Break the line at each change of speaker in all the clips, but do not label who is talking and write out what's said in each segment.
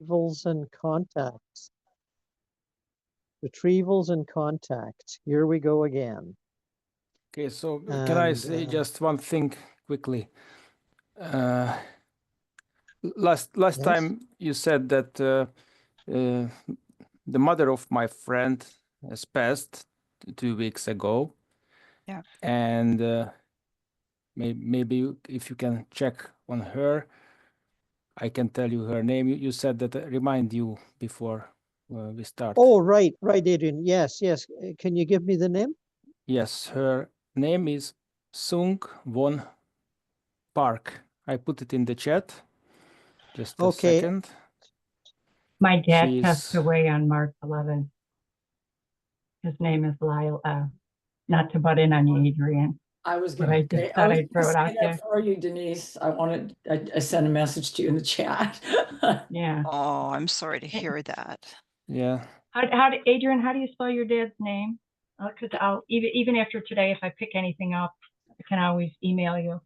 Retrievals and contacts. Retrievals and contacts. Here we go again.
Okay, so can I say just one thing quickly? Last
yes?
time you said that the mother of my friend has passed 2 weeks ago.
Yeah.
And maybe if you can check on her, I can tell you her name. You said that remind you before we start.
Oh, right, Adrian. Yes. Can you give me the name?
Yes, her name is Sung Won Park. I put it in the chat. Just a second.
My dad passed away on March 11th. His name is Lyle. Not to butt in on you, Adrian.
I was
but
going
I just thought I'd throw it out there
for you, Denise. I sent a message to you in the chat.
Yeah.
Oh, I'm sorry to hear that.
Yeah.
Adrian, how do you spell your dad's name? Because I'll even after today, if I pick anything up, I can always email you.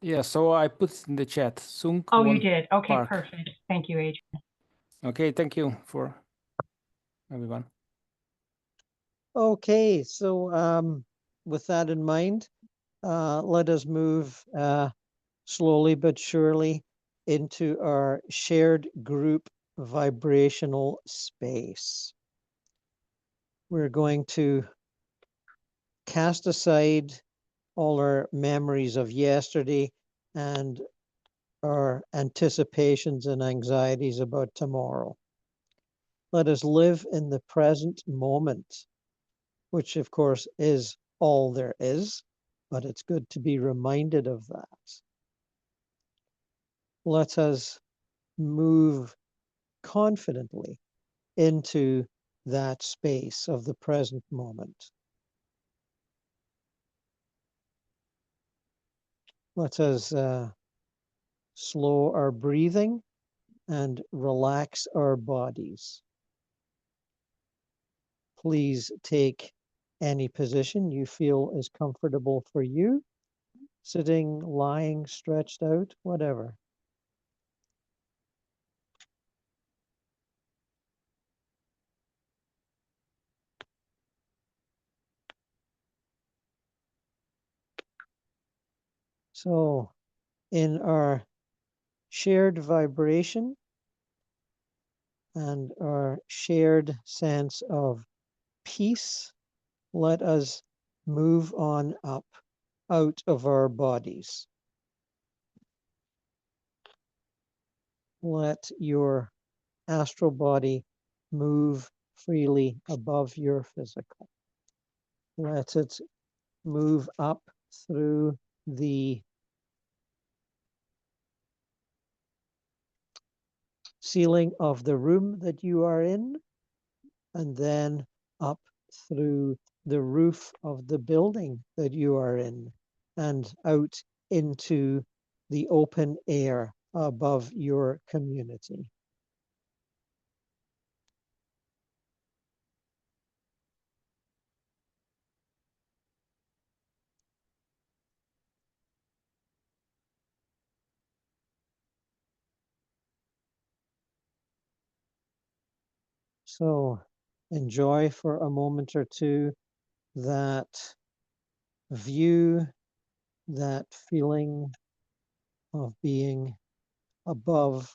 Yeah, so I put it in the chat. Sung
Oh,
Won
you did. Okay,
Park.
perfect. Thank you, Adrian.
Okay, thank you for everyone.
Okay, so with that in mind, let us move slowly but surely into our shared group vibrational space. We're going to cast aside all our memories of yesterday and our anticipations and anxieties about tomorrow. Let us live in the present moment, which of course is all there is, but it's good to be reminded of that. Let us move confidently into that space of the present moment. Let us slow our breathing and relax our bodies. Please take any position you feel is comfortable for you, sitting, lying, stretched out, whatever. So in our shared vibration and our shared sense of peace, let us move on up out of our bodies. Let your astral body move freely above your physical. Let it move up through the ceiling of the room that you are in, and then up through the roof of the building that you are in, and out into the open air above your community. So enjoy for a moment or two that view, that feeling of being above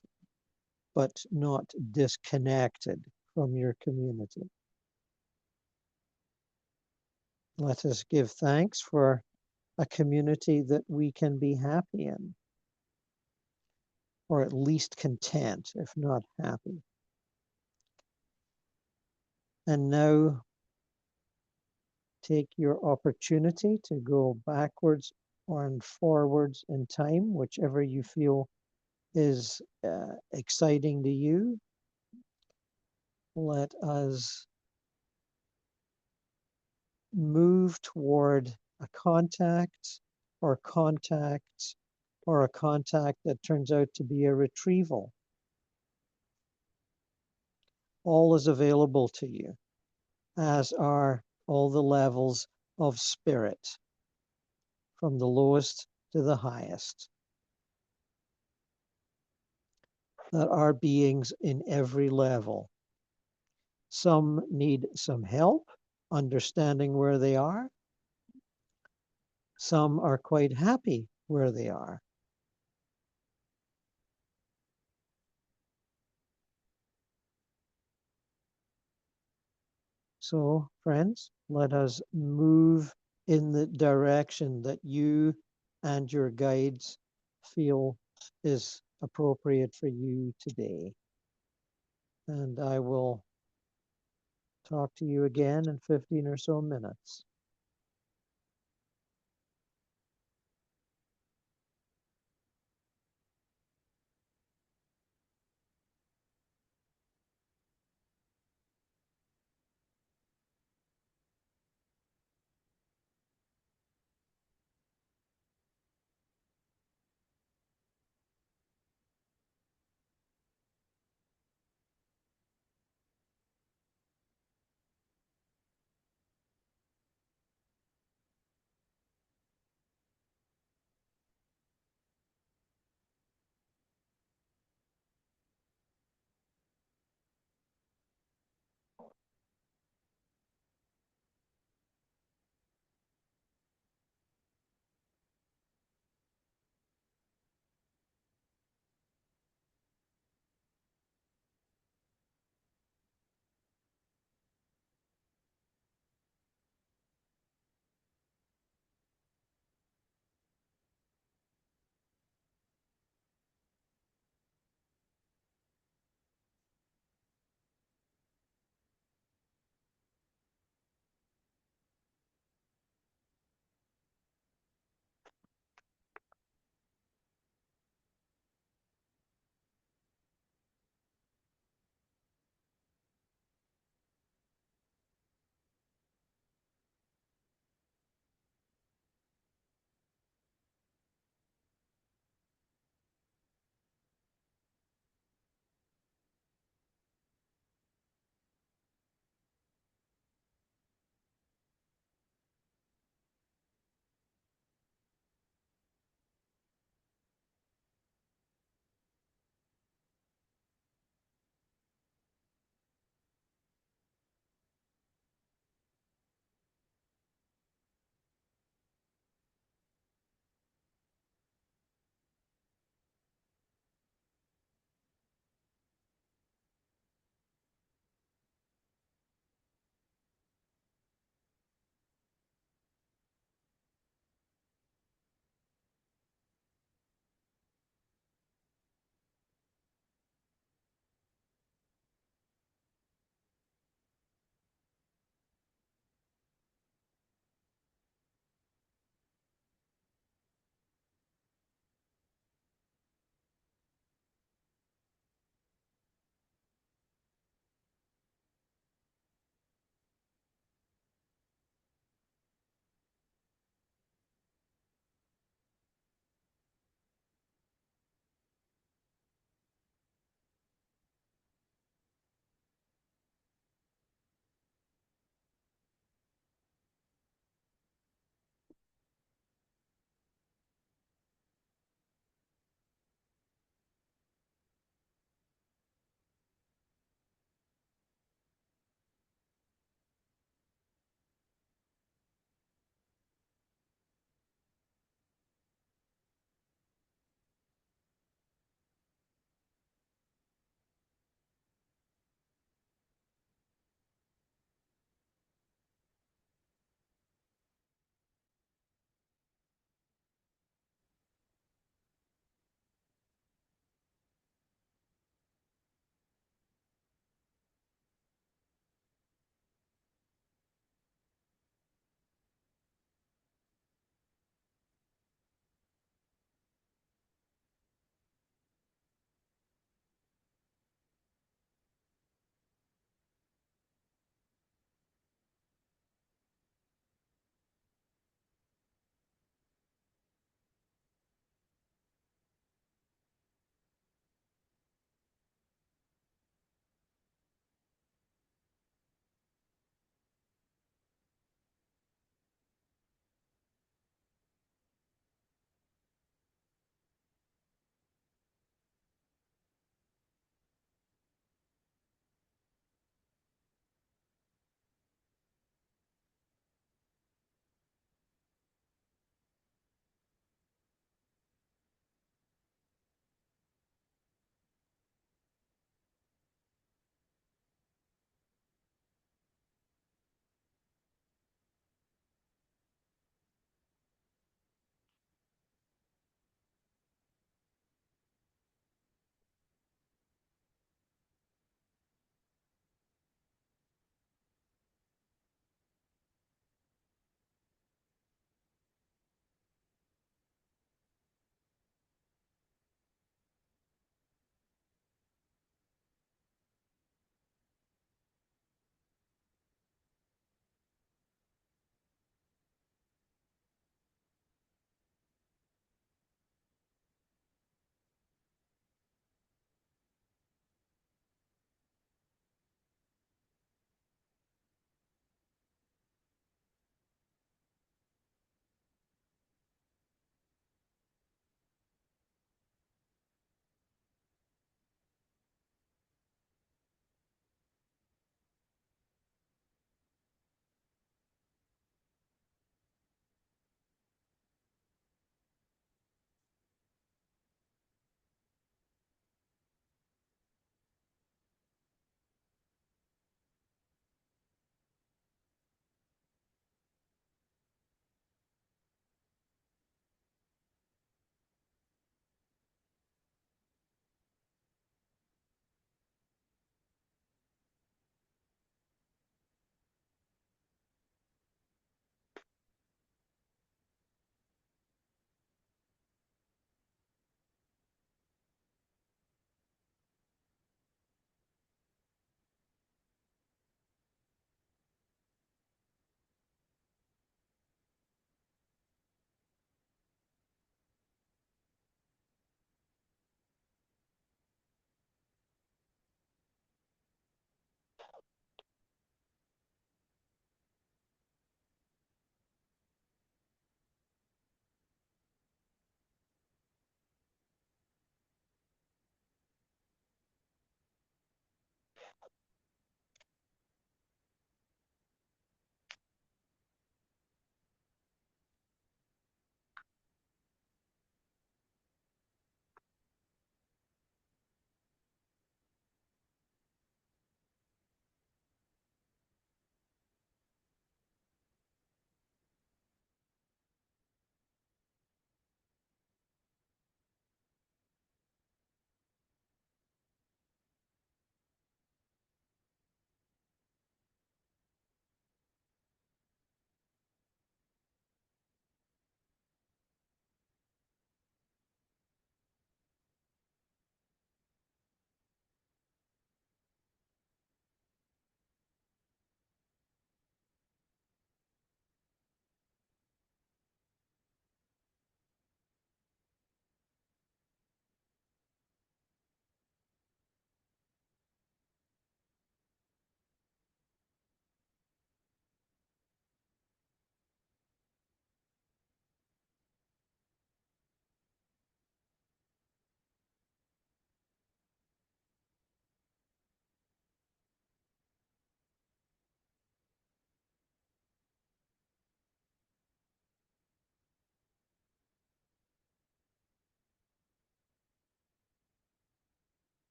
but not disconnected from your community. Let us give thanks for a community that we can be happy in, or at least content, if not happy. And now take your opportunity to go backwards and forwards in time, whichever you feel is exciting to you. Let us move toward a contact or contacts or a contact that turns out to be a retrieval. All is available to you, as are all the levels of spirit, from the lowest to the highest. that are beings in every level. Some need some help understanding where they are. Some are quite happy where they are. So, friends, let us move in the direction that you and your guides feel is appropriate for you today. And I will talk to you again in 15 or so minutes.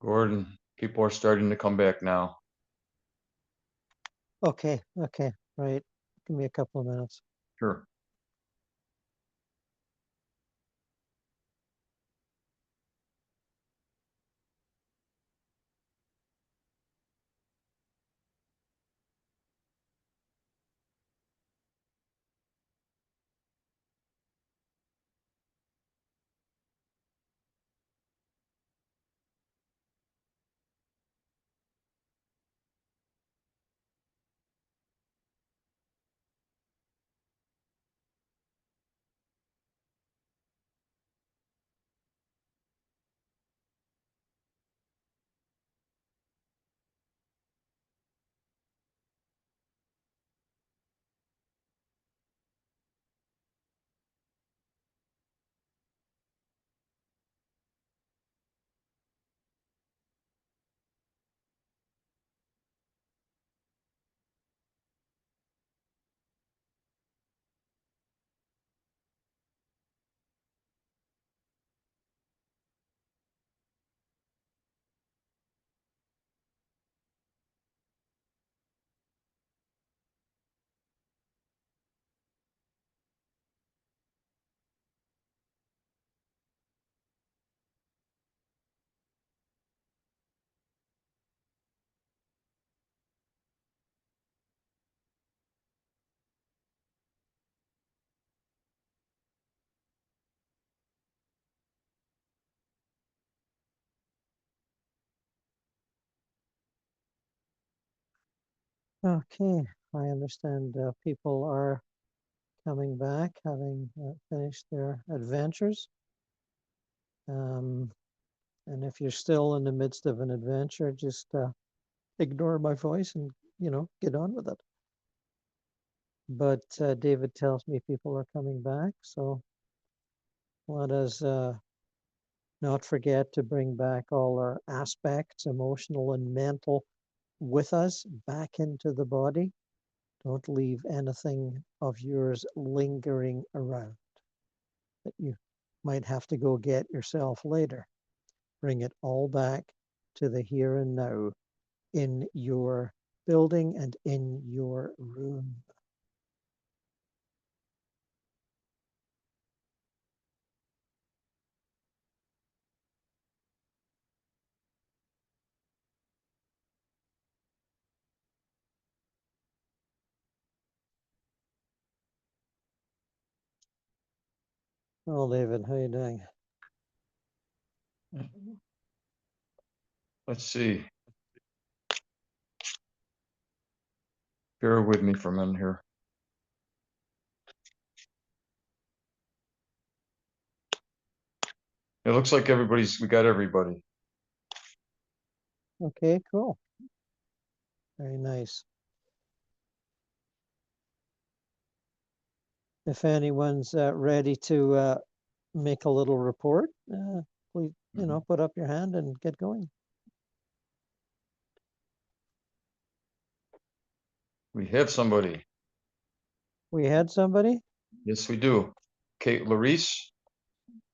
Gordon, people are starting to come back now.
Okay, right. Give me a couple of minutes.
Sure.
Okay, I understand people are coming back, having finished their adventures. And if you're still in the midst of an adventure, just ignore my voice and, get on with it. But David tells me people are coming back, so let us not forget to bring back all our aspects, emotional and mental, with us back into the body. Don't leave anything of yours lingering around that you might have to go get yourself later. Bring it all back to the here and now in your building and in your room. Oh, David, how you doing?
Let's see. Bear with me for a minute here. It looks like we got everybody.
Okay, cool. Very nice. If anyone's ready to make a little report, please, put up your hand and get going.
We have somebody.
We had somebody?
Yes, we do. Kate Larice,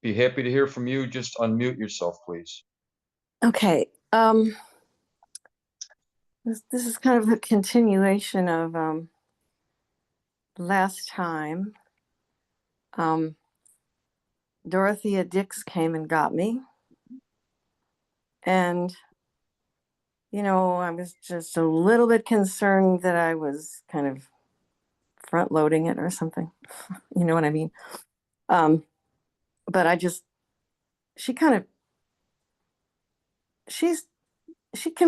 be happy to hear from you. Just unmute yourself, please.
Okay. This is kind of a continuation of last time. Dorothea Dix came and got me. And, I was just a little bit concerned that I was kind of front loading it or something. You know what I mean? But she can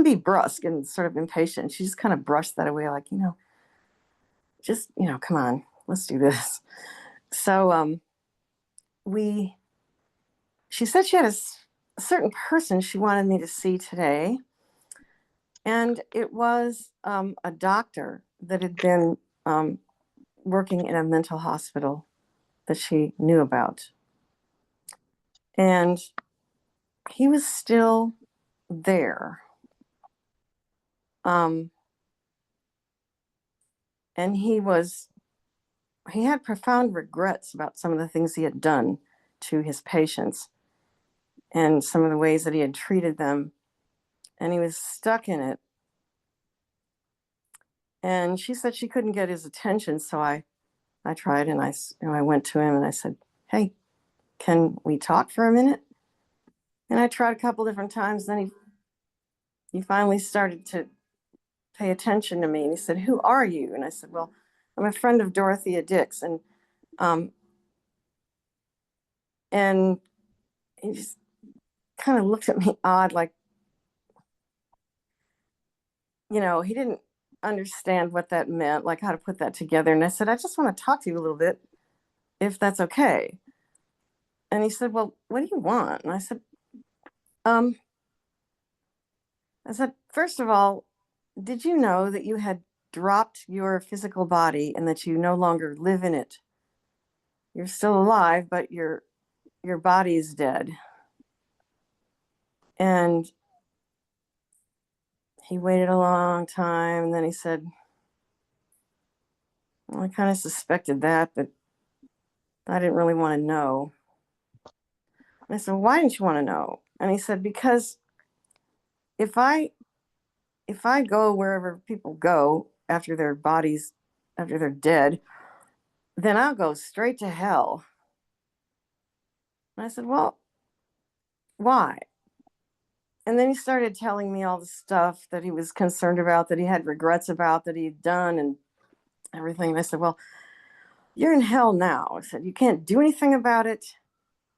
be brusque and sort of impatient. She just kind of brushed that away, like, come on, let's do this. So she said she had a certain person she wanted me to see today. And it was a doctor that had been working in a mental hospital that she knew about. And he was still there. And he had profound regrets about some of the things he had done to his patients and some of the ways that he had treated them and he was stuck in it. And she said she couldn't get his attention, so I tried, and I went to him and I said, "Hey, can we talk for a minute?" And I tried a couple different times. Then he finally started to pay attention to me, and he said, "Who are you?" And I said, "Well, I'm a friend of Dorothea Dix." And he just kind of looked at me odd, like, he didn't understand what that meant, like how to put that together. And I said, "I just want to talk to you a little bit, if that's okay." And he said, "Well, what do you want?" And I said, "First of all, did you know that you had dropped your physical body and that you no longer live in it? You're still alive, but your body is dead." And he waited a long time, and then he said, "Well, I kind of suspected that, but I didn't really want to know." And I said, "Why didn't you want to know?" And he said, "Because if I go wherever people go after they're dead, then I'll go straight to hell." And I said, "Well, why?" And then he started telling me all the stuff that he was concerned about, that he had regrets about, that he'd done and everything. And I said, "Well, you're in hell now." I said, "You can't do anything about it.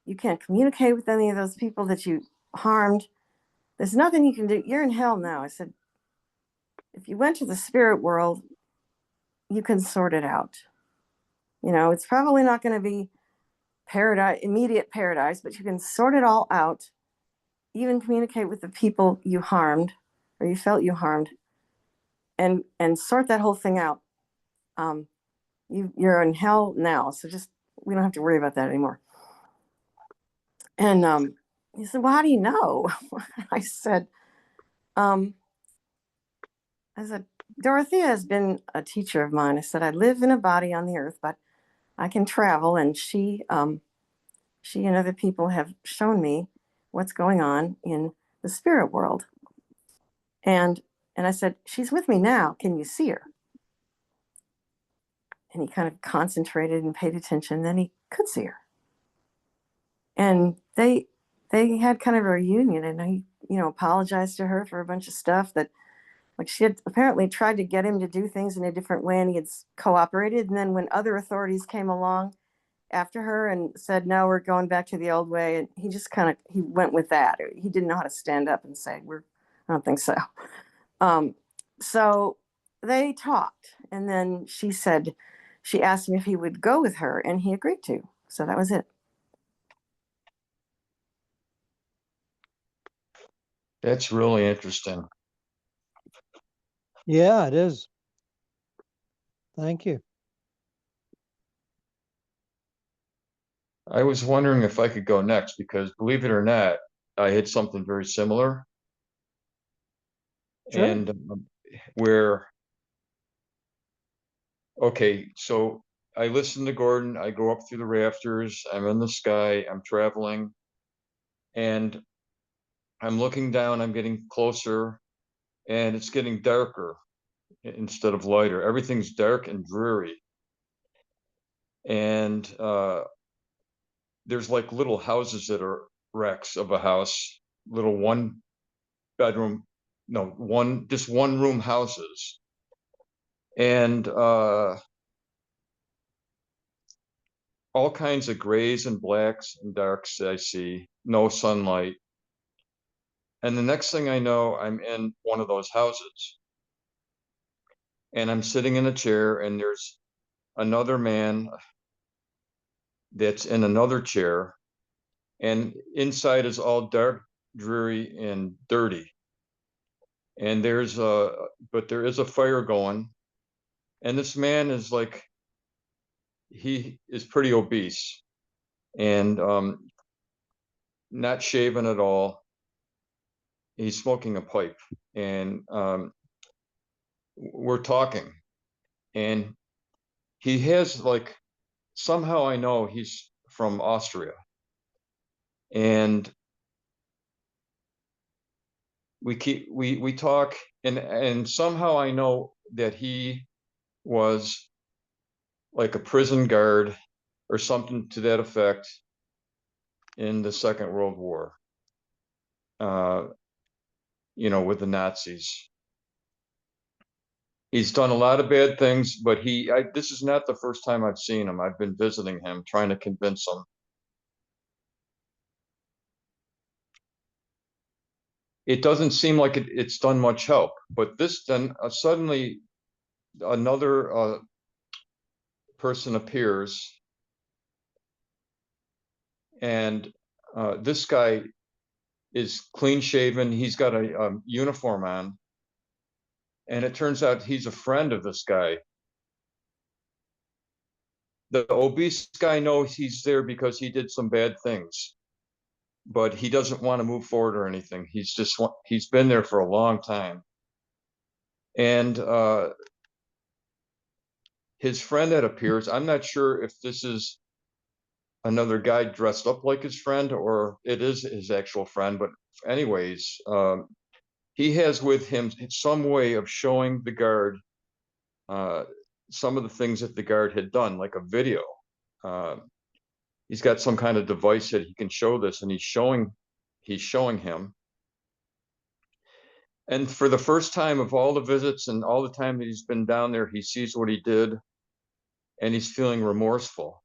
You can't communicate with any of those people that you harmed. There's nothing you can do. You're in hell now." I said, "If you went to the spirit world, you can sort it out. It's probably not going to be paradise, immediate paradise, but you can sort it all out, even communicate with the people you harmed or you felt you harmed, and sort that whole thing out. You're in hell now, so just, we don't have to worry about that anymore." And he said, "Well, how do you know?" I said, "Dorothea has been a teacher of mine." I said, "I live in a body on the earth, but I can travel, and she and other people have shown me what's going on in the spirit world. And I said, she's with me now. Can you see her?" And he kind of concentrated and paid attention. Then he could see her. And they had kind of a reunion, and he, apologized to her for a bunch of stuff that, like, she had apparently tried to get him to do things in a different way, and he had cooperated. And then when other authorities came along after her and said, "No, we're going back to the old way," and he just he went with that. He didn't know how to stand up and say, "I don't think so." So they talked, and then she asked him if he would go with her, and he agreed to. So that was it.
That's really interesting.
Yeah, it is. Thank you.
I was wondering if I could go next, because believe it or not, I had something very similar.
Sure.
And okay, so I listen to Gordon, I go up through the rafters, I'm in the sky, I'm traveling, and I'm looking down, I'm getting closer, and it's getting darker instead of lighter. Everything's dark and dreary. And there's like little houses that are wrecks of a house, little just one room houses. And all kinds of grays and blacks and darks I see, no sunlight. And the next thing I know, I'm in one of those houses. And I'm sitting in a chair, and there's another man that's in another chair. And inside is all dark, dreary, and dirty. And there is a fire going. And this man is he is pretty obese and not shaven at all. He's smoking a pipe, and we're talking, and he has somehow I know he's from Austria, and we talk, and somehow I know that he was like a prison guard or something to that effect in the Second World War. You know, with the Nazis. He's done a lot of bad things, but this is not the first time I've seen him. I've been visiting him, trying to convince him. It doesn't seem like it's done much help, but this then suddenly another person appears, and this guy is clean shaven. He's got a uniform on, and it turns out he's a friend of this guy. The obese guy knows he's there because he did some bad things, but he doesn't want to move forward or anything. He's been there for a long time. And his friend that appears, I'm not sure if this is another guy dressed up like his friend or it is his actual friend, but anyways, he has with him some way of showing the guard some of the things that the guard had done, like a video. He's got some kind of device that he can show this, and he's showing him. And for the first time of all the visits and all the time that he's been down there, he sees what he did, and he's feeling remorseful.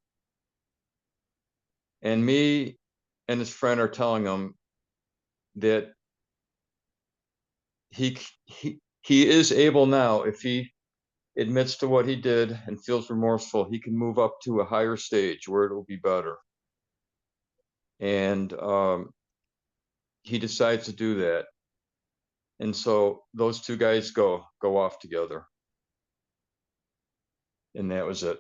And me and his friend are telling him that he is able now, if he admits to what he did and feels remorseful, he can move up to a higher stage where it will be better. And he decides to do that. And so those two guys go off together. And that was it.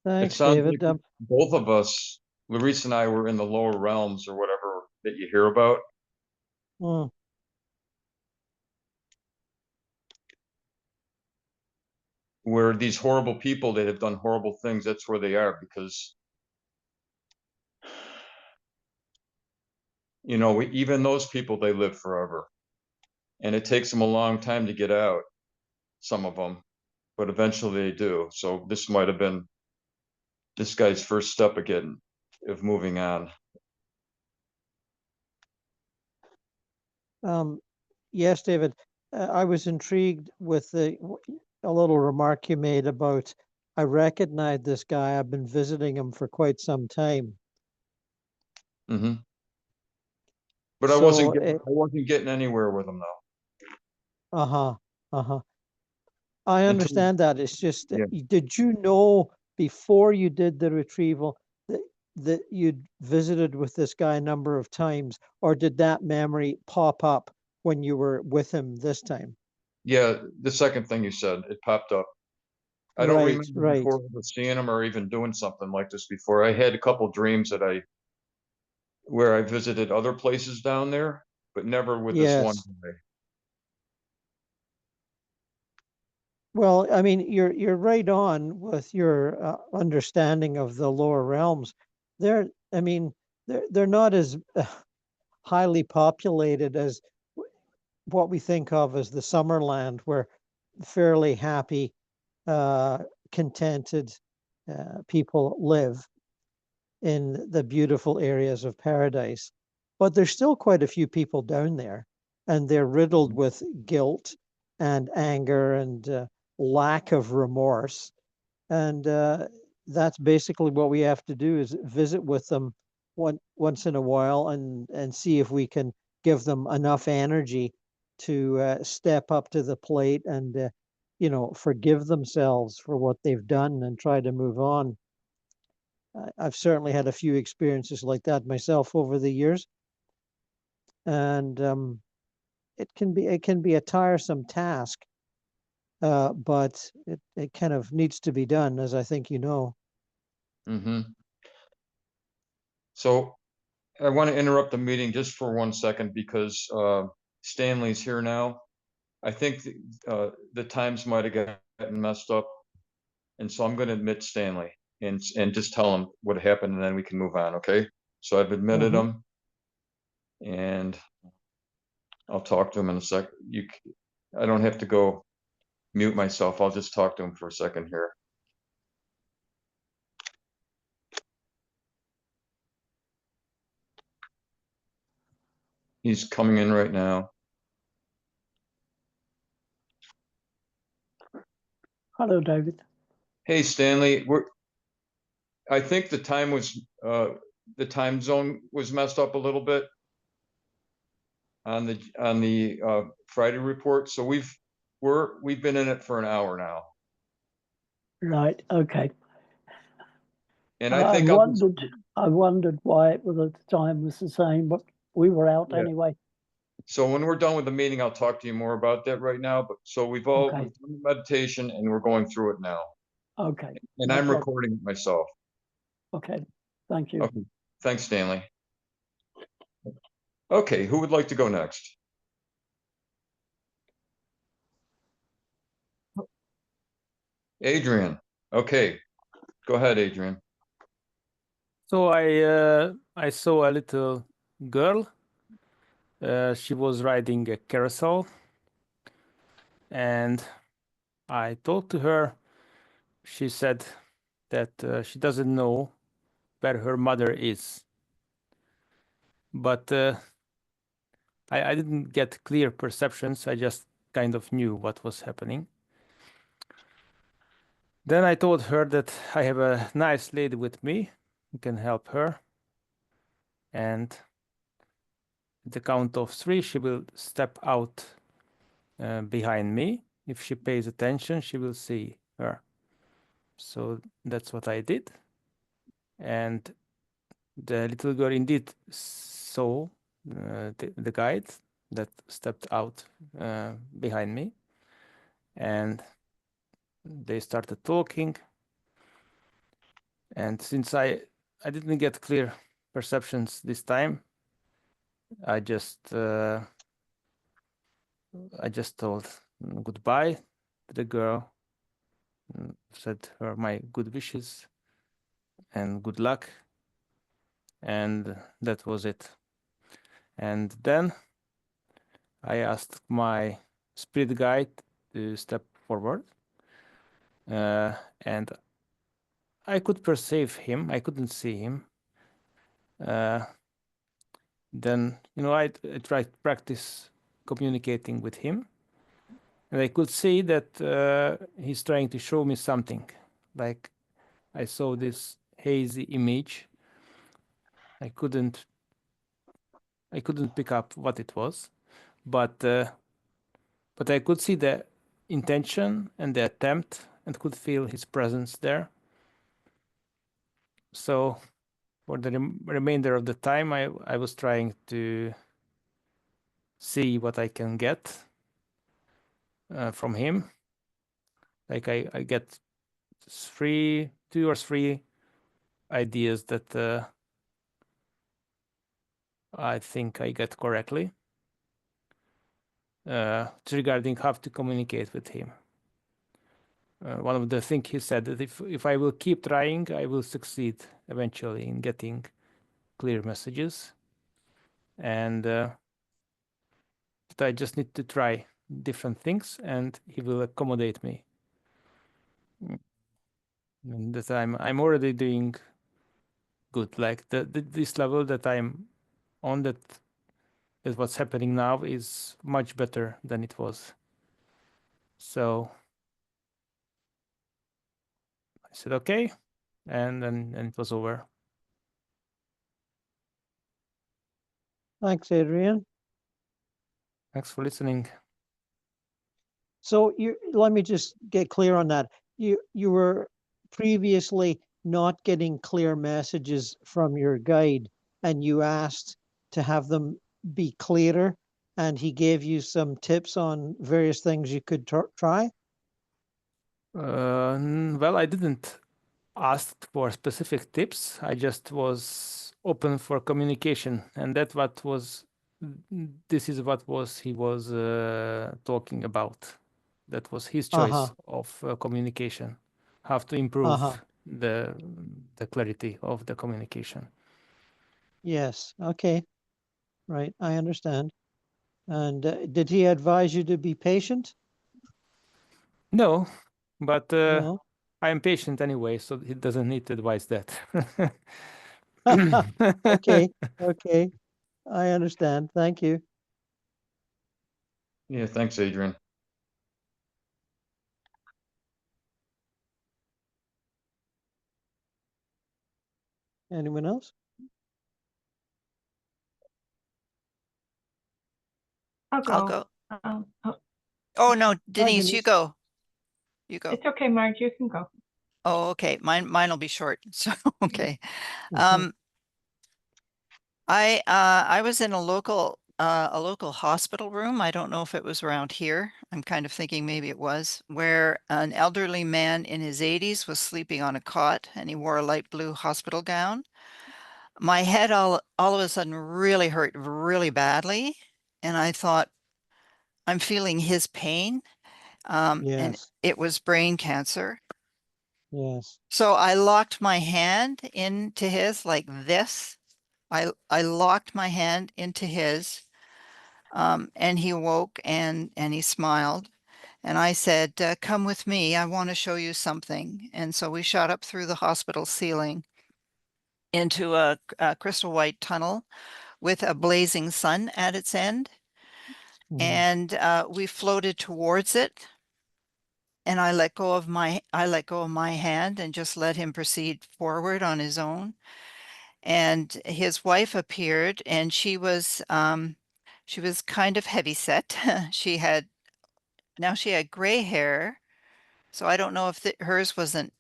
Thanks,
It sounds
David.
like both of us, Larissa and I, were in the lower realms or whatever that you hear about.
Mm.
Where these horrible people that have done horrible things, that's where they are, because you know, even those people, they live forever, and it takes them a long time to get out, some of them, but eventually they do. So this might have been this guy's first step again of moving on.
Yes, David, I was intrigued with a little remark you made about, I recognize this guy. I've been visiting him for quite some time.
Mm-hmm. But
So,
I wasn't getting anywhere with him though.
I understand that. It's just,
Yeah.
Did you know before you did the retrieval that you'd visited with this guy a number of times, or did that memory pop up when you were with him this time?
Yeah, the second thing you said, it popped up. I don't remember before seeing him or even doing something like this before. I had a couple dreams where I visited other places down there, but never with this one guy.
Well, I mean, you're right on with your understanding of the lower realms. They're not as highly populated as what we think of as the Summerland, where fairly happy, contented people live in the beautiful areas of paradise. But there's still quite a few people down there, and they're riddled with guilt and anger and lack of remorse. And that's basically what we have to do, is visit with them once in a while and see if we can give them enough energy to step up to the plate and forgive themselves for what they've done and try to move on. I've certainly had a few experiences like that myself over the years, and it can be a tiresome task, but it kind of needs to be done, as I think you know.
Mm-hmm. So I want to interrupt the meeting just for 1 second because Stanley's here now. I think the times might have gotten messed up, and so I'm going to admit Stanley and just tell him what happened, and then we can move on. Okay? So I've admitted him. And I'll talk to him in a sec. I don't have to go mute myself. I'll just talk to him for a second here. He's coming in right now.
Hello, David.
Hey, Stanley, I think the time was, the time zone was messed up a little bit on the Friday report. So we've been in it for an hour now.
Right. Okay.
And I think I'll just-
I wondered why it was, the time was the same, but we were out
Yeah.
anyway.
So when we're done with the meeting, I'll talk to you more about that right now. But so we've
Okay.
done the meditation and we're going through it now.
Okay.
And
No
I'm
problem.
recording it myself.
Okay. Thank you.
Okay. Thanks, Stanley. Okay, who would like to go next? Adrian. Okay, go ahead, Adrian.
So I saw a little girl. She was riding a carousel, and I talked to her. She said that she doesn't know where her mother is, but I didn't get clear perceptions. I just kind of knew what was happening. Then I told her that I have a nice lady with me who can help her, and at the count of 3, she will step out behind me. If she pays attention, she will see her. So that's what I did. And the little girl indeed saw the guide that stepped out behind me. And they started talking. And since I didn't get clear perceptions this time, I just told goodbye to the girl, said her my good wishes and good luck, and that was it. And then I asked my spirit guide to step forward, and I could perceive him. I couldn't see him. Then I tried to practice communicating with him, and I could see that he's trying to show me something. Like I saw this hazy image. I couldn't pick up what it was, but I could see the intention and the attempt and could feel his presence there. So for the remainder of the time, I was trying to see what I can get from him. Like I get 2 or 3 ideas that I think I get correctly regarding how to communicate with him. One of the things he said that if I will keep trying, I will succeed eventually in getting clear messages, and that I just need to try different things, and he will accommodate me. And that I'm already doing good. Like this level that I'm on, that what's happening now is much better than it was. So I said okay, and then it was over.
Thanks, Adrian.
Thanks for listening.
So let me just get clear on that. You were previously not getting clear messages from your guide, and you asked to have them be clearer, and he gave you some tips on various things you could try?
Well, I didn't ask for specific tips. I just was open for communication, and this is what he was talking about. That was his choice of communication, how to improve the clarity of the communication.
Yes. Okay. right. I understand. And did he advise you to be patient?
No, but
No.
I am patient anyway, so he doesn't need to advise that.
Okay, okay. I understand. Thank you.
Yeah, thanks, Adrian.
Anyone else?
I'll go.
I'll go.
Oh,
Oh, no, Denise, you
Denise.
go. You go.
it's okay, Marge, you can go.
Oh, okay. Mine will be short. So, okay.
Mhm.
I was in a local hospital room. I don't know if it was around here. I'm kind of thinking maybe it was, where an elderly man in his 80s was sleeping on a cot and he wore a light blue hospital gown. My head all of a sudden really hurt really badly, and I thought, I'm feeling his pain. And
Yes,
it was brain cancer.
yes.
So I locked my hand into his like this. I locked my hand into his, and he woke and he smiled. And I said, come with me. I want to show you something. And so we shot up through the hospital ceiling into a crystal white tunnel with a blazing sun at its end.
Mhm.
And we floated towards it. And I let go of my hand and just let him proceed forward on his own. And his wife appeared, and she was kind of heavy set. she had gray hair, so I don't know if hers wasn't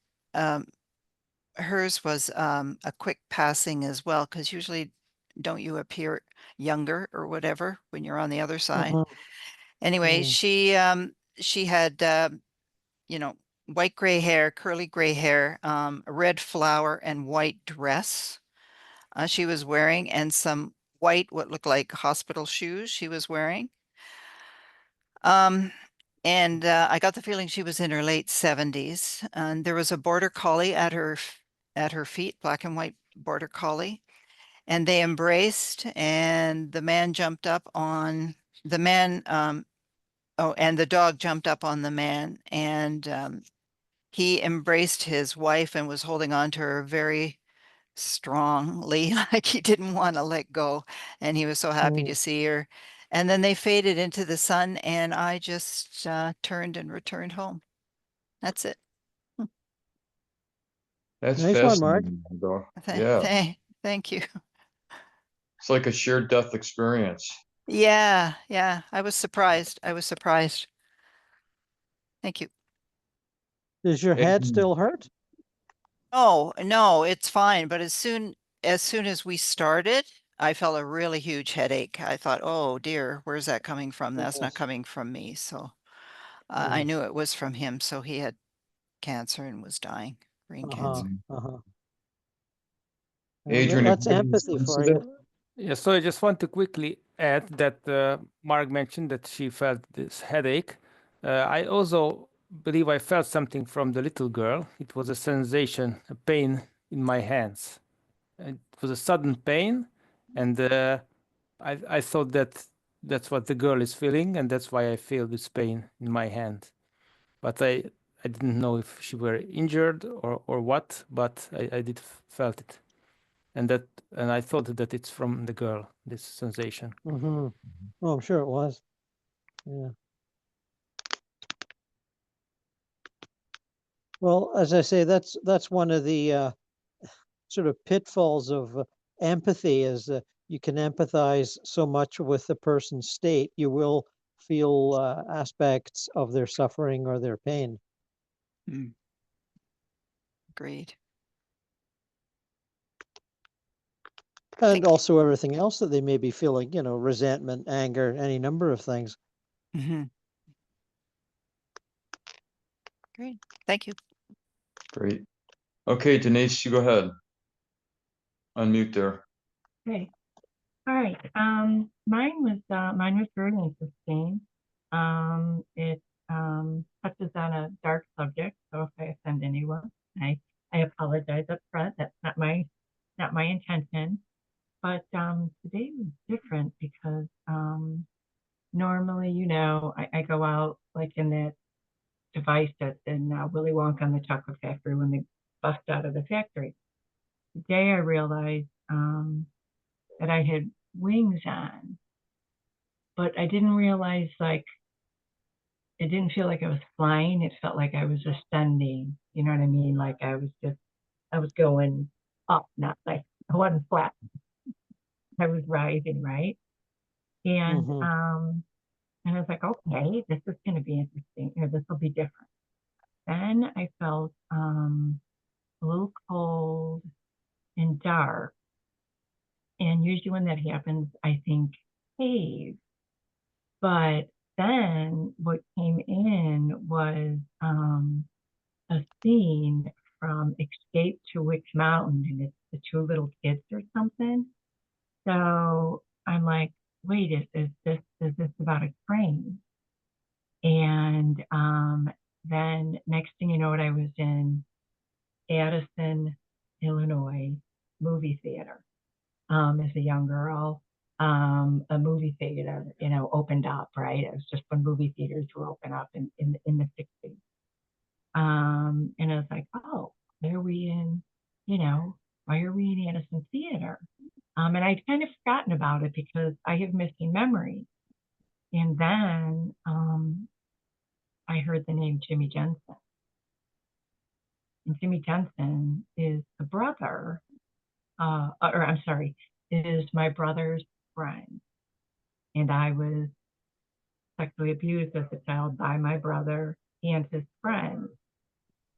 hers was a quick passing as well, because usually don't you appear younger or whatever when you're on the other side.
Mhm.
Anyway,
Mm.
she had you know, white gray hair, curly gray hair, a red flower and white dress she was wearing, and some white, what looked like hospital shoes she was wearing. And I got the feeling she was in her late 70s. And there was a border collie at her feet, black and white border collie. And they embraced, and the man jumped up on the man. And the dog jumped up on the man, and he embraced his wife and was holding on to her very strongly, like he didn't want to let go. And he was so happy to
Mm.
see her. And then they faded into the sun, and I just turned and returned home. That's it.
That's
Nice one, Mark.
fascinating, though. Yeah,
Thank you.
it's like a shared death experience.
Yeah, I was surprised. Thank you.
Does your head
Adrian,
still hurt?
Oh, no, it's fine. But as soon as we started, I felt a really huge headache. I thought, oh dear, where's that coming from? That's not
Yes.
coming from me. So I
Yes.
knew it was from him. So he had cancer and was dying, brain
Uh-huh.
cancer.
Uh-huh.
Adrian, have
That's
you ever
empathy for
sensitive?
you.
Yeah, so I just want to quickly add that Mark mentioned that she felt this headache. I also believe I felt something from the little girl. It was a sensation, a pain in my hands. It was a sudden pain, and I thought that that's what the girl is feeling, and that's why I feel this pain in my hand. But I didn't know if she were injured or what, but I did felt it. And I thought that it's from the girl, this sensation.
Mm-hmm. Oh, I'm sure it was. Yeah. Well, as I say, that's one of the sort of pitfalls of empathy is you can empathize so much with the person's state, you will feel aspects of their suffering or their pain.
Agreed.
And
Thank you.
also everything else that they may be feeling, resentment, anger, any number of things.
Great. Thank you.
Great. Okay, Denise, you go ahead. Unmute there.
Okay. All right. Mine was really interesting. It touches on a dark subject, so if I offend anyone, I apologize up front. That's not my intention. but today was different because normally, you know, I go out like in that device that's in Willy Wonka and the Chocolate Factory when they bust out of the factory. Today I realized that I had wings on, but I didn't realize, like, it didn't feel like I was flying. It felt like I was ascending. You know what I mean? Like I was going up, not like I wasn't flat. I was rising, right? And
Mhm.
and I was like, okay, this is going to be interesting. You know, this will be different. Then I felt a little cold and dark. And usually when that happens, I think cave. But then what came in was a scene from Escape to Witch Mountain, and it's the two little kids or something. So I'm like, wait, is this about a train? And then next thing you know, I was in Addison, Illinois movie theater as a young girl. A movie theater, you know, opened up, right? It was just when movie theaters were open up in the 60s. And I was like, oh, why are we in, you know, why are we in Addison Theater? And I'd kind of forgotten about it because I have missing memories. And then I heard the name Jimmy Jensen. And Jimmy Jensen is the brother, or I'm sorry, is my brother's friend. And I was sexually abused as a child by my brother and his friends.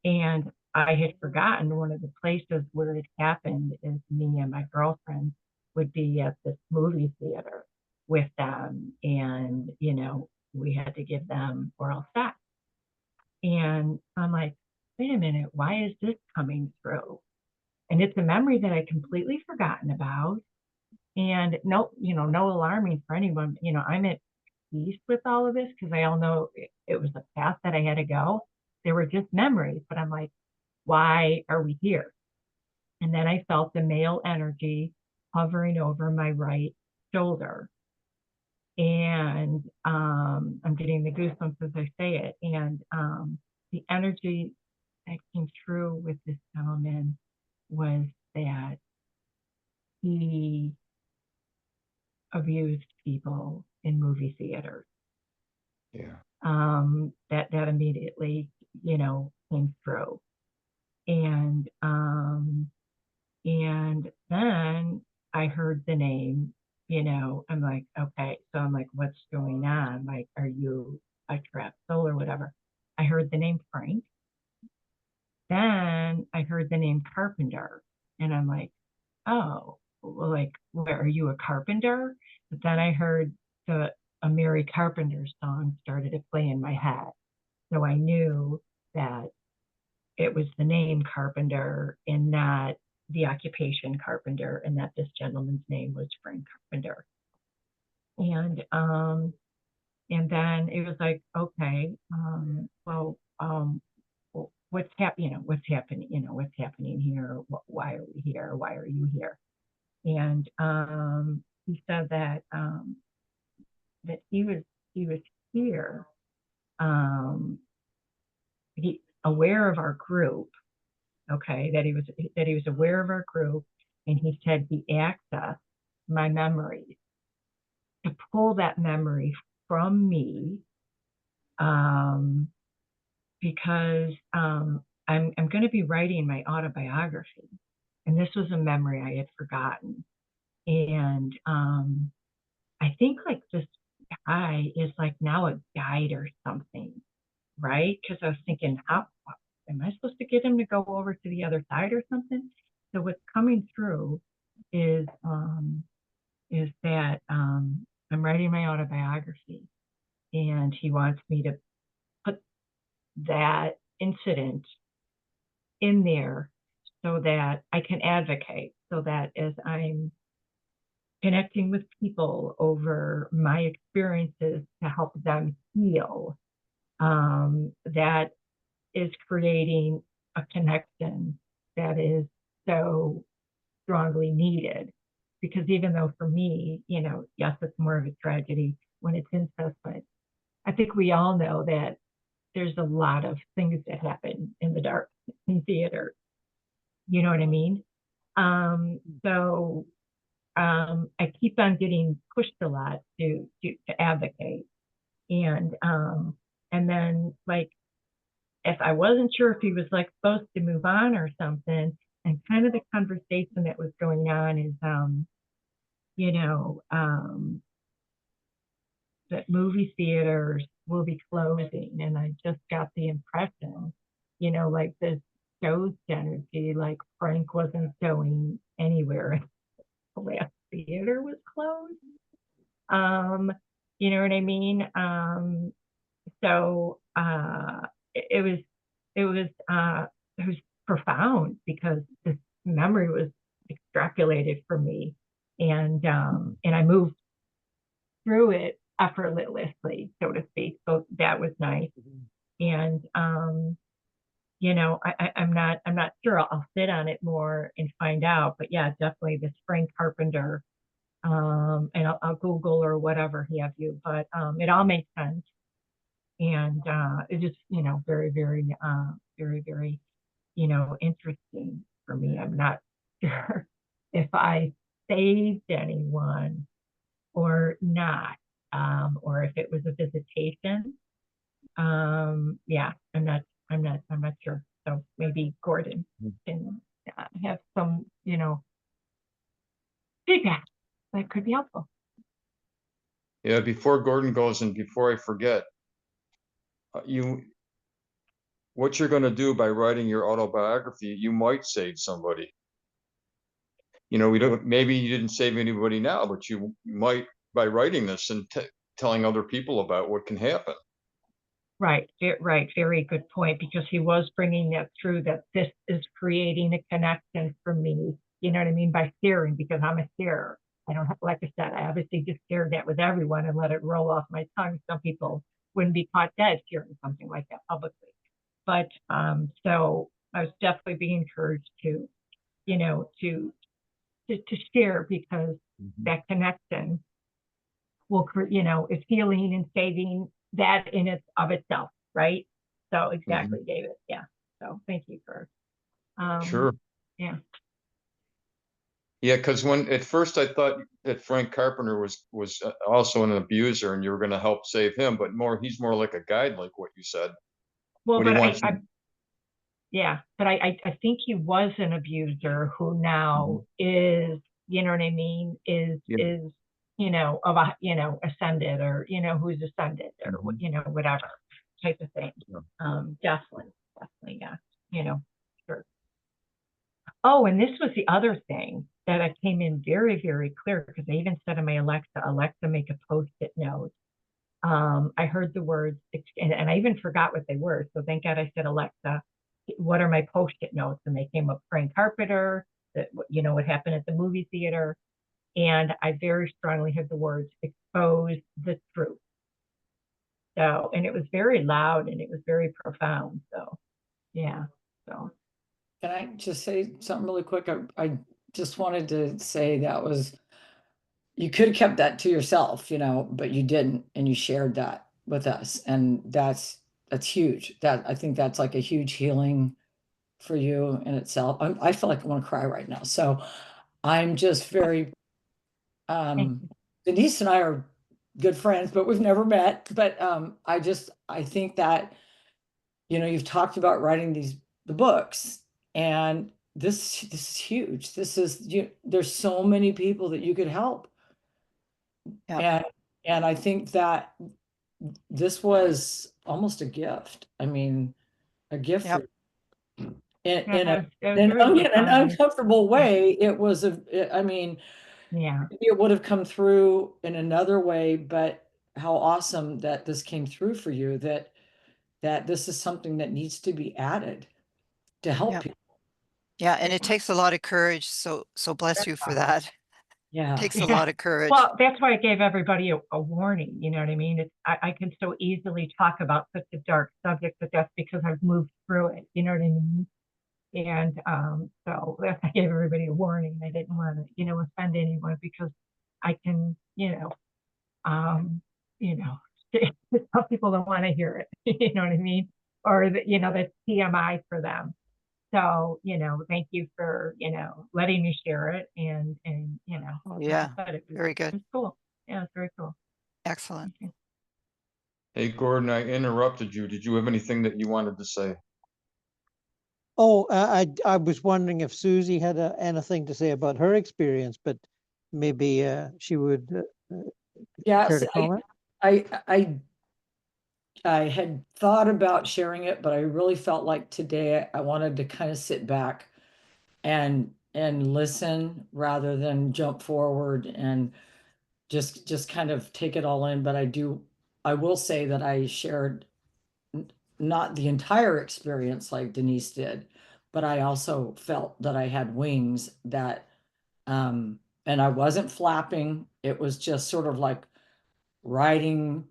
And I had forgotten one of the places where it happened is me and my girlfriend would be at this movie theater with them. And, you know, we had to give them oral sex. And I'm like, wait a minute, why is this coming through? And it's a memory that I completely forgotten about. And no, you know, no alarming for anyone. You know, I'm at peace with all of this because I all know it was a path that I had to go. They were just memories, but I'm like, why are we here? And then I felt the male energy hovering over my right shoulder. And I'm getting the goosebumps as I say it. And the energy that came through with this gentleman was that he abused people in movie theaters.
Yeah.
That immediately, you know, came through. And then I heard the name, you know, I'm like, okay, so I'm like, what's going on? Like, are you a trapped soul or whatever? I heard the name Frank. Then I heard the name Carpenter, and I'm like, oh, well, like, where are you a carpenter? But then I heard a Mary Carpenter song started to play in my head. So I knew that it was the name Carpenter and not the occupation Carpenter, and that this gentleman's name was Frank Carpenter. And then it was like, okay, well, what's happening? You know, what's happening? You know, what's happening here? Why are we here? Why are you here? And he said that that he was here, he aware of our group. Okay, that he was aware of our group, and he said he accessed my memories to pull that memory from me, because I'm going to be writing my autobiography, and this was a memory I had forgotten, and I think like this guy is like now a guide or something, right? Because I was thinking, how am I supposed to get him to go over to the other side or something? So what's coming through is that I'm writing my autobiography, and he wants me to put that incident in there so that I can advocate, so that as I'm connecting with people over my experiences to help them heal, that is creating a connection that is so strongly needed. because even though for me, you know, yes, it's more of a tragedy when it's incest, but I think we all know that there's a lot of things that happen in the dark in theater. You know what I mean? So I keep on getting pushed a lot to advocate. And then like, if I wasn't sure if he was like supposed to move on or something, and kind of the conversation that was going on is, you know, that movie theaters will be closing. And I just got the impression, you know, like this ghost energy, like Frank wasn't going anywhere. The last theater was closed. You know what I mean? So it was profound because this memory was extrapolated for me, and I moved through it effortlessly, so to speak. So that was nice. And you know, I'm not sure. I'll sit on it more and find out. But yeah, definitely this Frank Carpenter. And I'll Google or whatever have you. But it all makes sense. And it just, you know, very, very, you know, interesting for me. I'm not sure if I saved anyone or not, or if it was a visitation. Yeah, I'm not sure. So maybe Gordon can have some, you know, feedback that could be helpful.
Yeah, before Gordon goes and before I forget, what you're going to do by writing your autobiography, you might save somebody. You know, we don't, maybe you didn't save anybody now, but you might by writing this and telling other people about what can happen.
Right, right. Very good point, because he was bringing that through, that this is creating a connection for me. You know what I mean? By sharing, because I'm a sharer. I don't have, like I said, I obviously just shared that with everyone and let it roll off my tongue. Some people wouldn't be caught dead sharing something like that publicly. But so I was definitely being encouraged to, you know, to share, because that connection will, you know, is healing and saving that in it of itself, right? So exactly, David. Yeah. So thank you for
Sure.
Yeah.
Yeah, because when at first I thought that Frank Carpenter was also an abuser and you were going to help save him, but he's more like a guide, like what you said.
Well,
What
but
he wants
yeah, but I think he was an abuser who now is, you know what I mean, is you know, of a, you know, ascended, or, you know, who's ascended, or you know, whatever type of thing. Definitely, yeah, you know, sure. Oh, and this was the other thing that I came in very, very clear, because I even said to my Alexa, make a post-it note. I heard the words, and I even forgot what they were. So thank God I said, Alexa, what are my post-it notes? And they came up Frank Carpenter, that, you know, what happened at the movie theater. And I very strongly heard the words, expose the truth. So, and it was very loud and it was very profound. So, yeah. So.
Can I just say something really quick? I just wanted to say that was, you could have kept that to yourself, you know, but you didn't, and you shared that with us. And that's huge. I think that's like a huge healing for you in itself. I feel like I want to cry right now. So I'm just very, Denise and I are good friends, but we've never met. But I think that, you know, you've talked about writing the books, and this is huge. There's so many people that you could help.
Yep.
And I think that this was almost a gift. I mean, a gift
Yep.
in an uncomfortable way. It was I mean,
yeah,
it would have come through in another way, but how awesome that this came through for you, that this is something that needs to be added to help
Yep.
people.
Yeah, and it takes a lot of courage. So bless you for that.
Yeah.
It takes a lot of courage.
Well, that's why I gave everybody a warning. You know what I mean? I can so easily talk about such a dark subject, but that's because I've moved through it. You know what I mean? And so that's, I gave everybody a warning. I didn't want to, you know, offend anyone because I can, you know, some people don't want to hear it, you know what I mean? Or that, you know, that's TMI for them. So, you know, thank you for, you know, letting me share it. And, you know,
Oh,
like I
yeah,
said, it was,
very
it
good.
was cool. Yeah, it's very cool.
Excellent.
Thank you.
Hey, Gordon, I interrupted you. Did you have anything that you wanted to say?
Oh, I was wondering if Susie had anything to say about her experience, but maybe she would
Yeah,
care to
see,
comment.
I had thought about sharing it, but I really felt like today I wanted to kind of sit back and listen rather than jump forward and just kind of take it all in. But I will say that I shared not the entire experience like Denise did, but I also felt that I had wings that and I wasn't flapping. It was just sort of like riding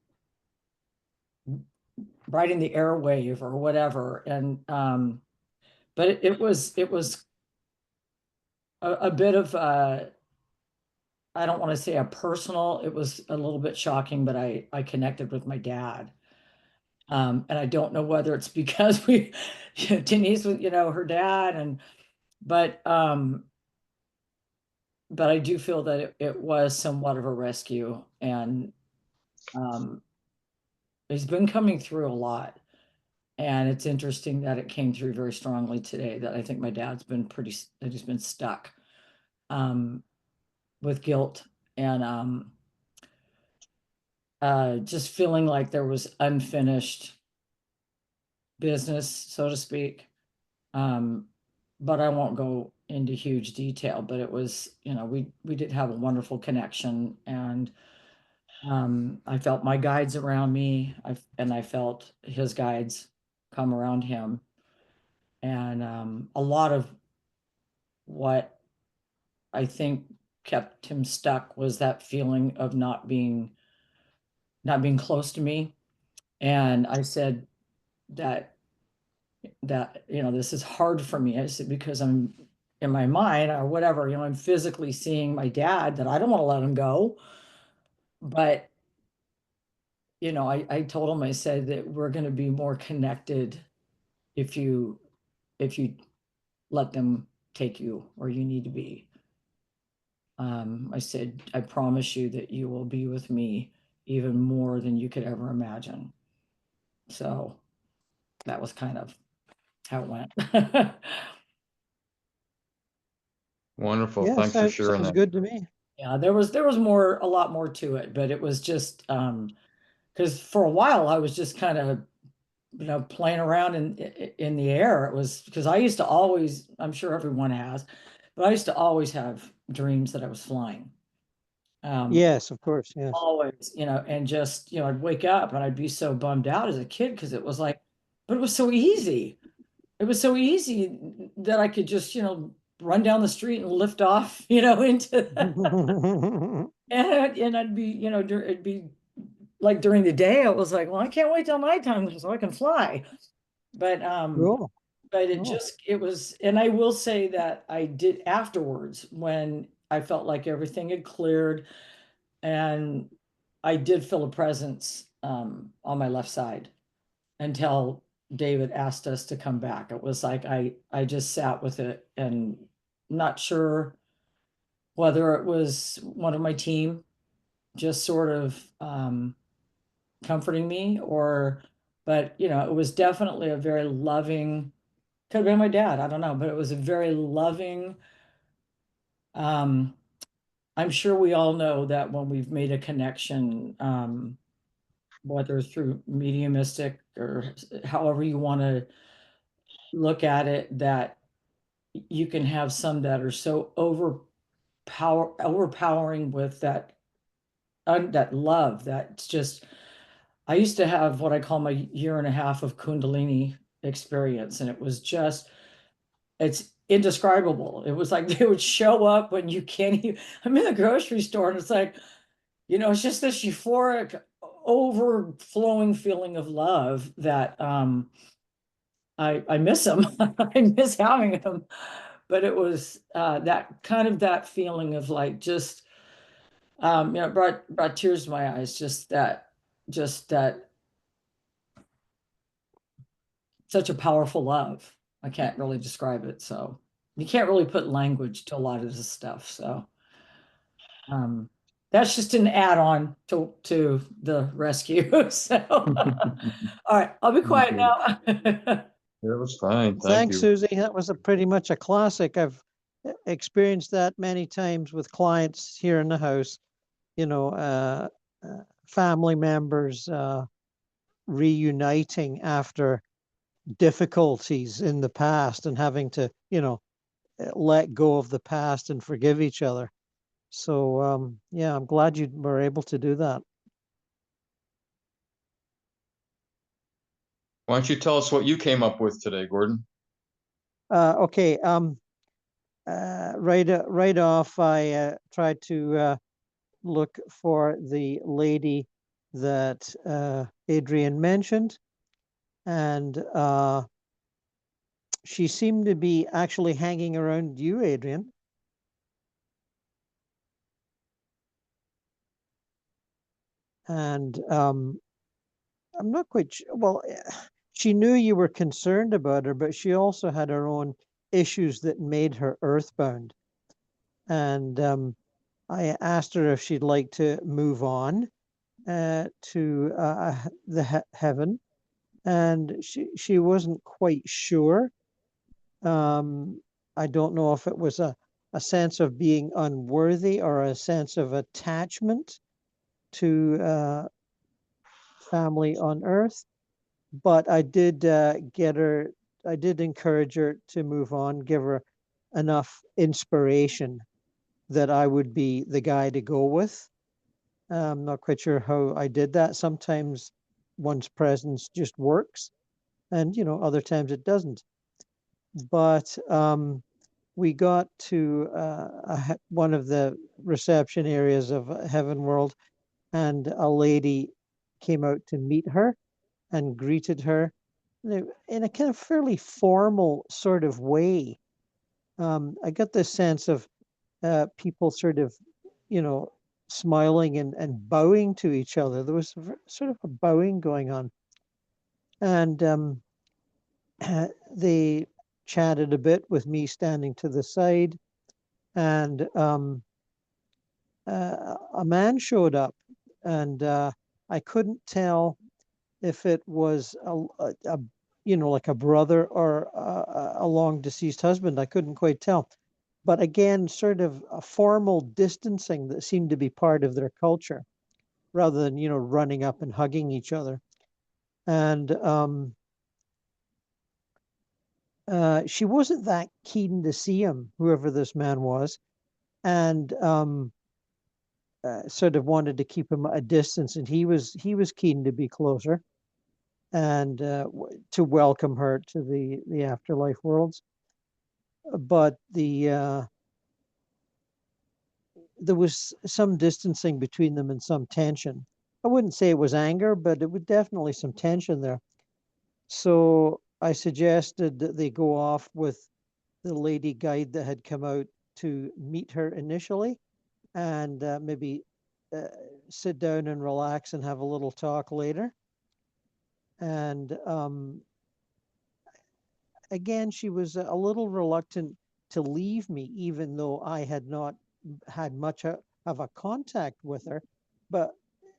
the airwave or whatever. And but it was a bit of I don't want to say a personal, it was a little bit shocking, but I connected with my dad. And I don't know whether it's because Denise was, you know, her dad, but I do feel that it was somewhat of a rescue, and it's been coming through a lot. And it's interesting that it came through very strongly today, that I think my dad's been that he's been stuck with guilt and just feeling like there was unfinished business, so to speak. But I won't go into huge detail, but it was, you know, we did have a wonderful connection, and I felt my guides around me, and I felt his guides come around him. And a lot of what I think kept him stuck was that feeling of not being close to me. And I said that you know, this is hard for me. I said, because I'm in my mind or whatever, you know, I'm physically seeing my dad, that I don't want to let him go. But you know, I told him, I said that we're going to be more connected if you let them take you where you need to be. I said, I promise you that you will be with me even more than you could ever imagine. So that was kind of how it went.
Wonderful.
Yeah,
Thanks for sharing
sounds
that.
good to me.
Yeah, there was a lot more to it, but it was just because for a while I was just kind of, you know, playing around in the air. It was because I used to always, I'm sure everyone has, but I used to always have dreams that I was flying.
Yes, of course. Yes.
Always, you know, and just, you know, I'd wake up and I'd be so bummed out as a kid because it was like, but it was so easy. It was so easy that I could just, you know, run down the street and lift off, you know, into and I'd be, you know, it'd be like during the day, I was like, well, I can't wait till nighttime so I can fly. But
Cool.
but it
Cool.
just, it was, and I will say that I did afterwards, when I felt like everything had cleared, and I did feel a presence on my left side until David asked us to come back. It was like I just sat with it, and not sure whether it was one of my team just sort of comforting me, but you know, it was definitely a very loving, could have been my dad, I don't know, but it was a very loving, I'm sure we all know that when we've made a connection, whether through mediumistic or however you want to look at it, that you can have some that are so overpowering with that love, that's just, I used to have what I call my year and a half of Kundalini experience, and it was just, it's indescribable. It was like they would show up when you can't even, I'm in the grocery store and it's like, you know, it's just this euphoric, overflowing feeling of love that I miss him. I miss having him. But it was that kind of that feeling of like just it brought tears to my eyes, just that such a powerful love. I can't really describe it. So you can't really put language to a lot of this stuff. So that's just an add-on to the rescue. So all right, I'll be quiet now.
It was fine. Thank
Thanks,
you.
Susie. That was pretty much a classic. I've experienced that many times with clients here in the house. Family members reuniting after difficulties in the past and having to, let go of the past and forgive each other. So, yeah, I'm glad you were able to do that.
Why don't you tell us what you came up with today, Gordon?
Okay. Right off, I tried to look for the lady that Adrian mentioned, and she seemed to be actually hanging around you, Adrian. And I'm not quite sure. Well, she knew you were concerned about her, but she also had her own issues that made her earthbound. And I asked her if she'd like to move on to heaven, and she wasn't quite sure. I don't know if it was a sense of being unworthy or a sense of attachment to family on earth, but I did I did encourage her to move on, give her enough inspiration that I would be the guy to go with. I'm not quite sure how I did that. Sometimes one's presence just works, and other times it doesn't. But we got to one of the reception areas of Heaven World, and a lady came out to meet her and greeted her in a kind of fairly formal sort of way. I got this sense of people sort of, smiling and bowing to each other. There was sort of a bowing going on. And they chatted a bit with me standing to the side. And a man showed up. And I couldn't tell if it was a like a brother or a long deceased husband. I couldn't quite tell. But again, sort of a formal distancing that seemed to be part of their culture, rather than running up and hugging each other. And she wasn't that keen to see him, whoever this man was, and sort of wanted to keep him at a distance. And he was keen to be closer and to welcome her to the afterlife worlds. But there was some distancing between them and some tension. I wouldn't say it was anger, but it was definitely some tension there. So I suggested that they go off with the lady guide that had come out to meet her initially, and maybe sit down and relax and have a little talk later. And again, she was a little reluctant to leave me, even though I had not had much of a contact with her. But,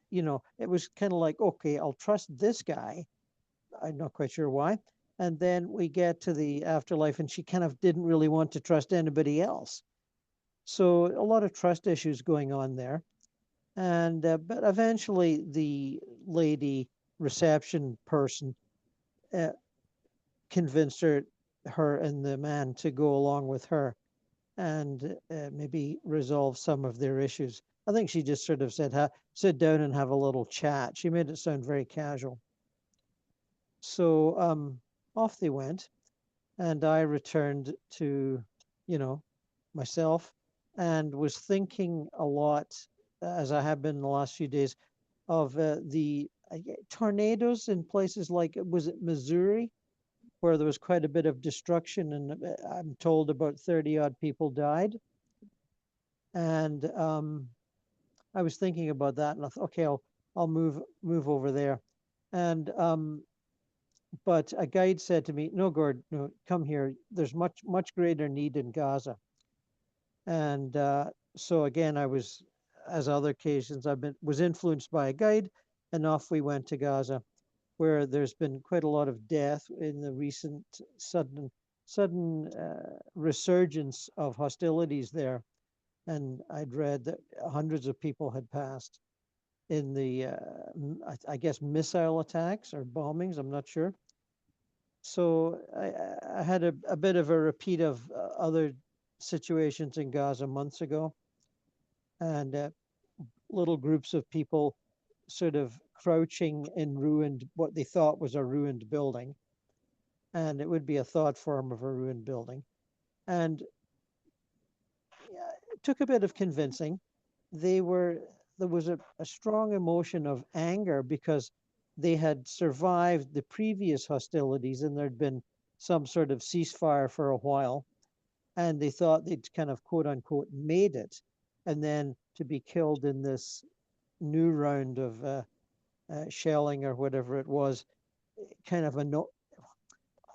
it was kind of like, okay, I'll trust this guy. I'm not quite sure why. And then we get to the afterlife, and she kind of didn't really want to trust anybody else. So a lot of trust issues going on there. And but eventually the lady reception person convinced her and the man to go along with her and maybe resolve some of their issues. I think she just sort of said, sit down and have a little chat. She made it sound very casual. So off they went, and I returned to, myself, and was thinking a lot, as I have been in the last few days, of the tornadoes in places like, was it Missouri? where there was quite a bit of destruction, and I'm told about 30 odd people died. And I was thinking about that, and I thought, okay, I'll move over there. And but a guide said to me, no, Gord, no, come here. There's much greater need in Gaza. And so again, I was, as other occasions, was influenced by a guide, and off we went to Gaza, where there's been quite a lot of death in the recent sudden resurgence of hostilities there. And I'd read that hundreds of people had passed in the, I guess, missile attacks or bombings. I'm not sure. So I had a bit of a repeat of other situations in Gaza months ago, and little groups of people sort of crouching in what they thought was a ruined building, and it would be a thought form of a ruined building. And it took a bit of convincing. There was a strong emotion of anger because they had survived the previous hostilities and there'd been some sort of ceasefire for a while, and they thought they'd kind of quote unquote made it, and then to be killed in this new round of shelling or whatever it was, kind of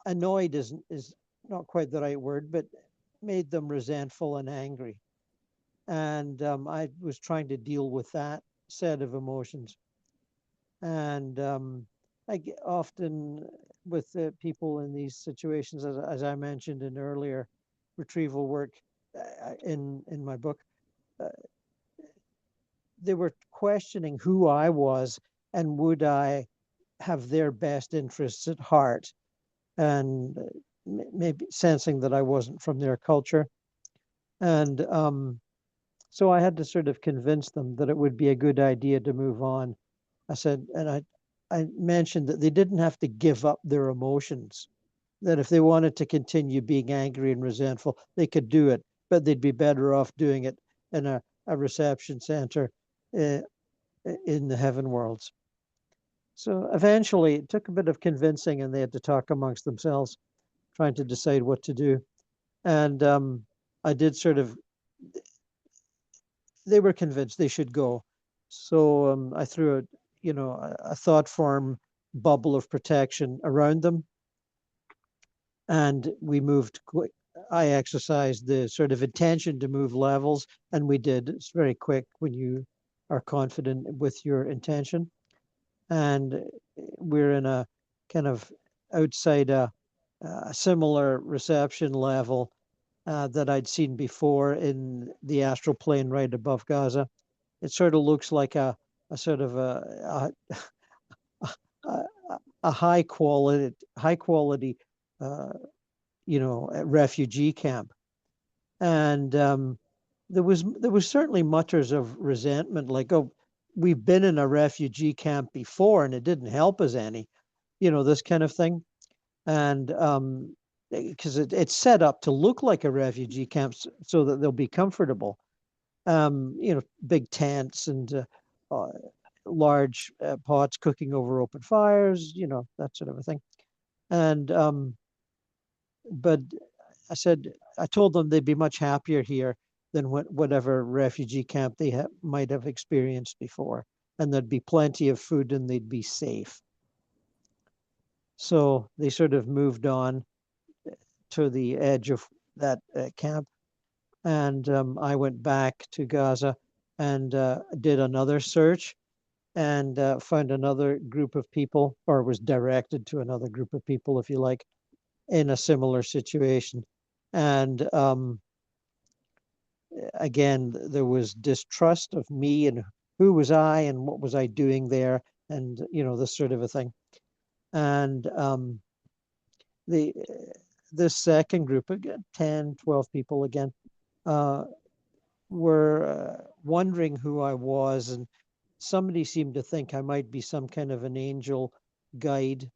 annoyed is not quite the right word, but made them resentful and angry. And I was trying to deal with that set of emotions. And often with people in these situations, as I mentioned in earlier retrieval work in my book, they were questioning who I was and would I have their best interests at heart, and maybe sensing that I wasn't from their culture. And so I had to sort of convince them that it would be a good idea to move on. I said, and I mentioned that they didn't have to give up their emotions, that if they wanted to continue being angry and resentful, they could do it, but they'd be better off doing it in a reception center in the heaven worlds. So eventually it took a bit of convincing, and they had to talk amongst themselves, trying to decide what to do. And I did sort of, they were convinced they should go. So I threw a thought form bubble of protection around them. And we moved quick. I exercised the sort of intention to move levels, and we did. It's very quick when you are confident with your intention. And we're in a kind of outside a similar reception level that I'd seen before in the astral plane right above Gaza. It sort of looks like a sort of a high quality refugee camp. And there was certainly mutters of resentment, like, oh, we've been in a refugee camp before and it didn't help us any, this kind of thing. And because it's set up to look like a refugee camp so that they'll be comfortable. Big tents and large pots cooking over open fires, that sort of a thing. And but I told them they'd be much happier here than whatever refugee camp they might have experienced before, and there'd be plenty of food and they'd be safe. So they sort of moved on to the edge of that camp, and I went back to Gaza and did another search, and found another group of people, or was directed to another group of people, if you like, in a similar situation. And again, there was distrust of me and who was I and what was I doing there, and this sort of a thing. And this second group, again, 10, 12 people again, were wondering who I was, and somebody seemed to think I might be some kind of an angel guide.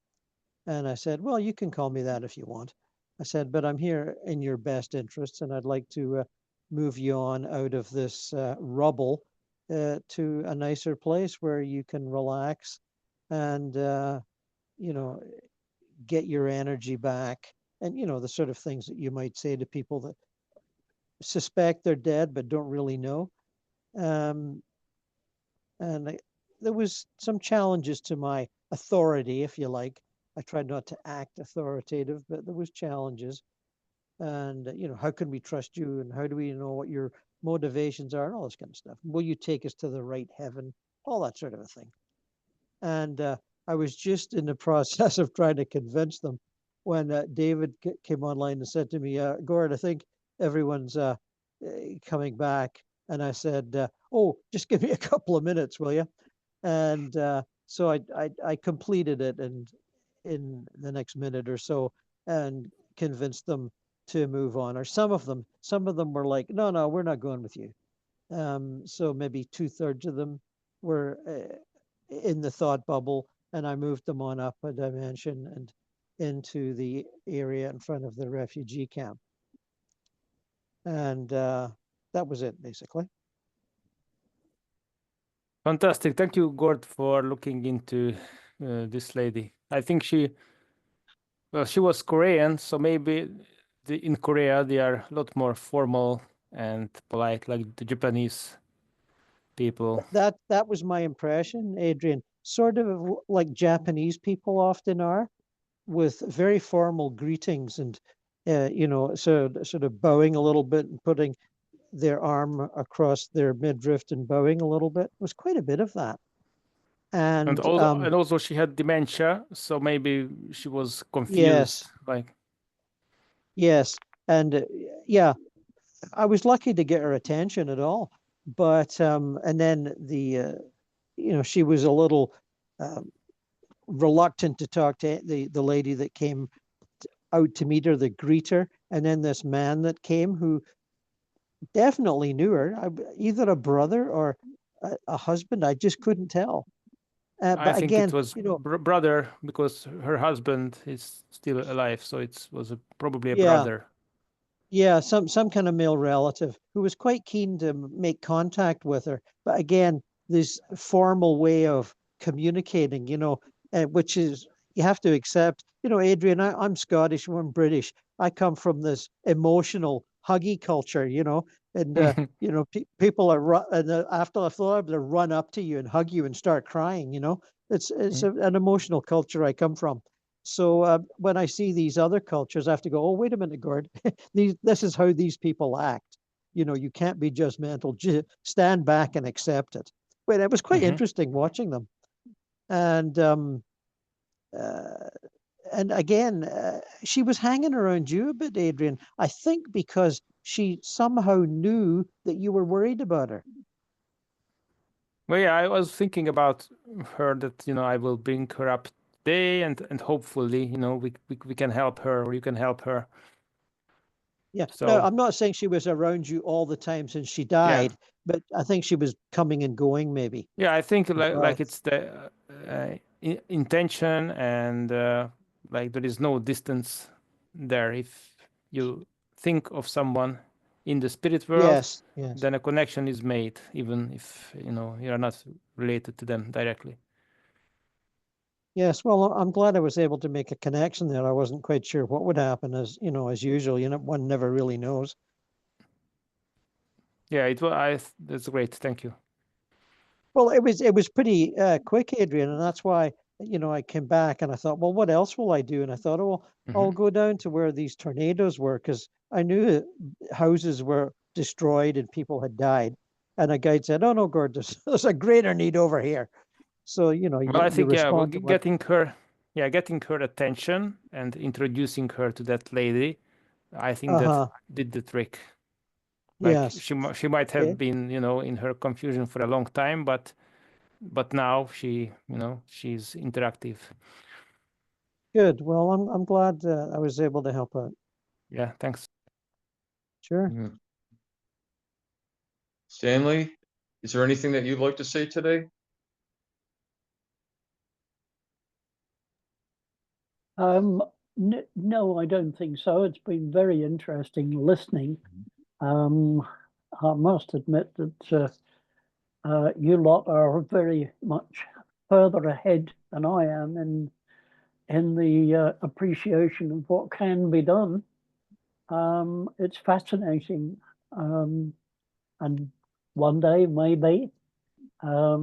And I said, well, you can call me that if you want. I said, but I'm here in your best interests, and I'd like to move you on out of this rubble to a nicer place where you can relax and, get your energy back, and the sort of things that you might say to people that suspect they're dead but don't really know. And there was some challenges to my authority, if you like. I tried not to act authoritative, but there was challenges. And how can we trust you, and how do we know what your motivations are, and all this kind of stuff. Will you take us to the right heaven? All that sort of a thing. And I was just in the process of trying to convince them when David came online and said to me, Gord, I think everyone's coming back. And I said, oh, just give me a couple of minutes, will you? And so I completed it and in the next minute or so, and convinced them to move on. Or some of them were like, no, we're not going with you. So maybe 2/3 of them were in the thought bubble, and I moved them on up a dimension and into the area in front of the refugee camp. And that was it, basically.
Fantastic. Thank you, Gord, for looking into this lady. I think she was Korean, so maybe in Korea they are a lot more formal and polite, like the Japanese people.
That was my impression, Adrian. Sort of like Japanese people often are, with very formal greetings and sort of bowing a little bit and putting their arm across their midriff and bowing a little bit. It was quite a bit of that. And
also she had dementia, so maybe she was confused.
Yes.
Like,
yes, and yeah, I was lucky to get her attention at all. But and then she was a little reluctant to talk to the lady that came out to meet her, the greeter, and then this man that came who definitely knew her, either a brother or a husband. I just couldn't tell. But
I think
again,
it was brother, because her husband is still alive, so it was probably a brother.
Yeah, some kind of male relative who was quite keen to make contact with her. But again, this formal way of communicating, which is, you have to accept, Adrian, I'm Scottish, I'm British. I come from this emotional, huggy culture, and people are after a thought, they run up to you and hug you and start crying. It's an emotional culture I come from. So when I see these other cultures, I have to go, oh, wait a minute, Gord. This is how these people act. You can't be judgmental. Stand back and accept it. But it was quite interesting watching them. And again, she was hanging around you a bit, Adrian. I think because she somehow knew that you were worried about her.
Well, yeah, I was thinking about her that, I will bring her up today and hopefully, we can help her, or you can help her.
Yeah.
So,
no, I'm not saying she was around you all the time since she died, but I think she was coming and going, maybe.
Yeah, I think
well.
like it's the intention, and like there is no distance there. If you think of someone in the spirit world,
Yes.
then a connection is made, even if you are not related to them directly.
Yes, well, I'm glad I was able to make a connection there. I wasn't quite sure what would happen, as usual. One never really knows.
Yeah, that's great. Thank you.
Well, it was pretty quick, Adrian, and that's why I came back and I thought, well, what else will I do? And I thought, oh, I'll go down to where these tornadoes were, because I knew houses were destroyed and people had died. And a guide said, oh no, Gord, there's a greater need over here. So
well, I think getting her attention and introducing her to that lady, I think that did the trick. Like,
yes,
she might have been in her confusion for a long time, but now she's interactive.
Good. Well, I'm glad I was able to help out.
Yeah, thanks.
Sure.
Stanley, is there anything that you'd like to say today?
No, I don't think so. It's been very interesting listening. I must admit that you lot are very much further ahead than I am in in the appreciation of what can be done. It's fascinating. And one day, maybe, at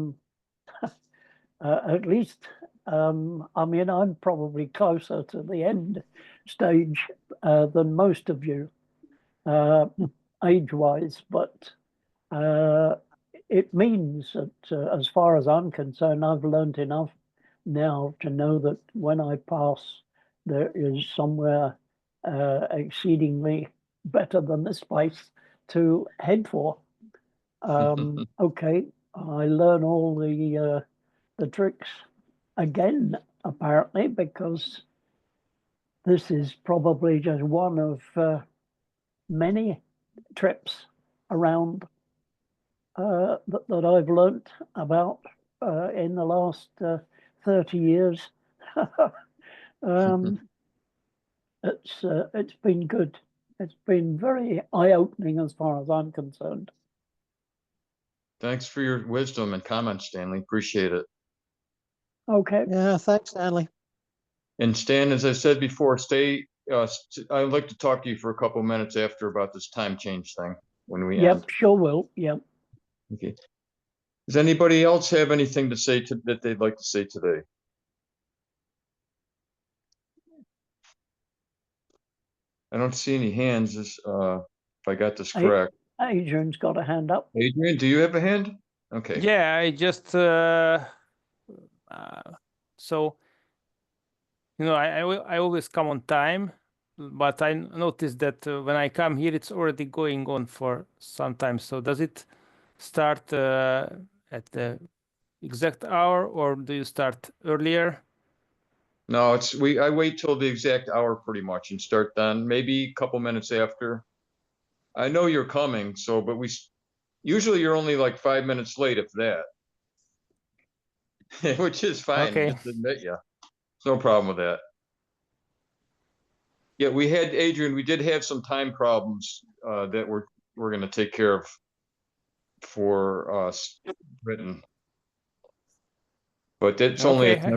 least, I mean, I'm probably closer to the end stage than most of you, age-wise, but it means that as far as I'm concerned, I've learned enough now to know that when I pass, there is somewhere exceedingly better than this place to head for. Okay, I learn all the tricks again, apparently, because this is probably just one of many trips around that I've learnt about in the last 30 years. It's been good. It's been very eye-opening as far as I'm concerned.
Thanks for your wisdom and comments, Stanley. Appreciate it.
Okay.
Yeah, thanks, Stanley.
And Stan, as I said before, stay. I'd like to talk to you for a couple minutes after about this time change thing when we
Yep,
end.
sure will. Yep.
Okay. Does anybody else have anything to say that they'd like to say today? I don't see any hands. If I got this correct.
Adrian's got a hand up.
Adrian, do you have a hand? Okay.
Yeah, I just so you know I always come on time, but I noticed that when I come here, it's already going on for some time. So does it start at the exact hour, or do you start earlier?
No, I wait till the exact hour pretty much and start then, maybe a couple minutes after. I know you're coming, so but usually you're only like 5 minutes late, if that. Which is fine.
Okay.
Just admit you. No problem with that. Yeah, Adrian, we did have some time problems that we're going to take care of for Britain. But that's only a
Okay.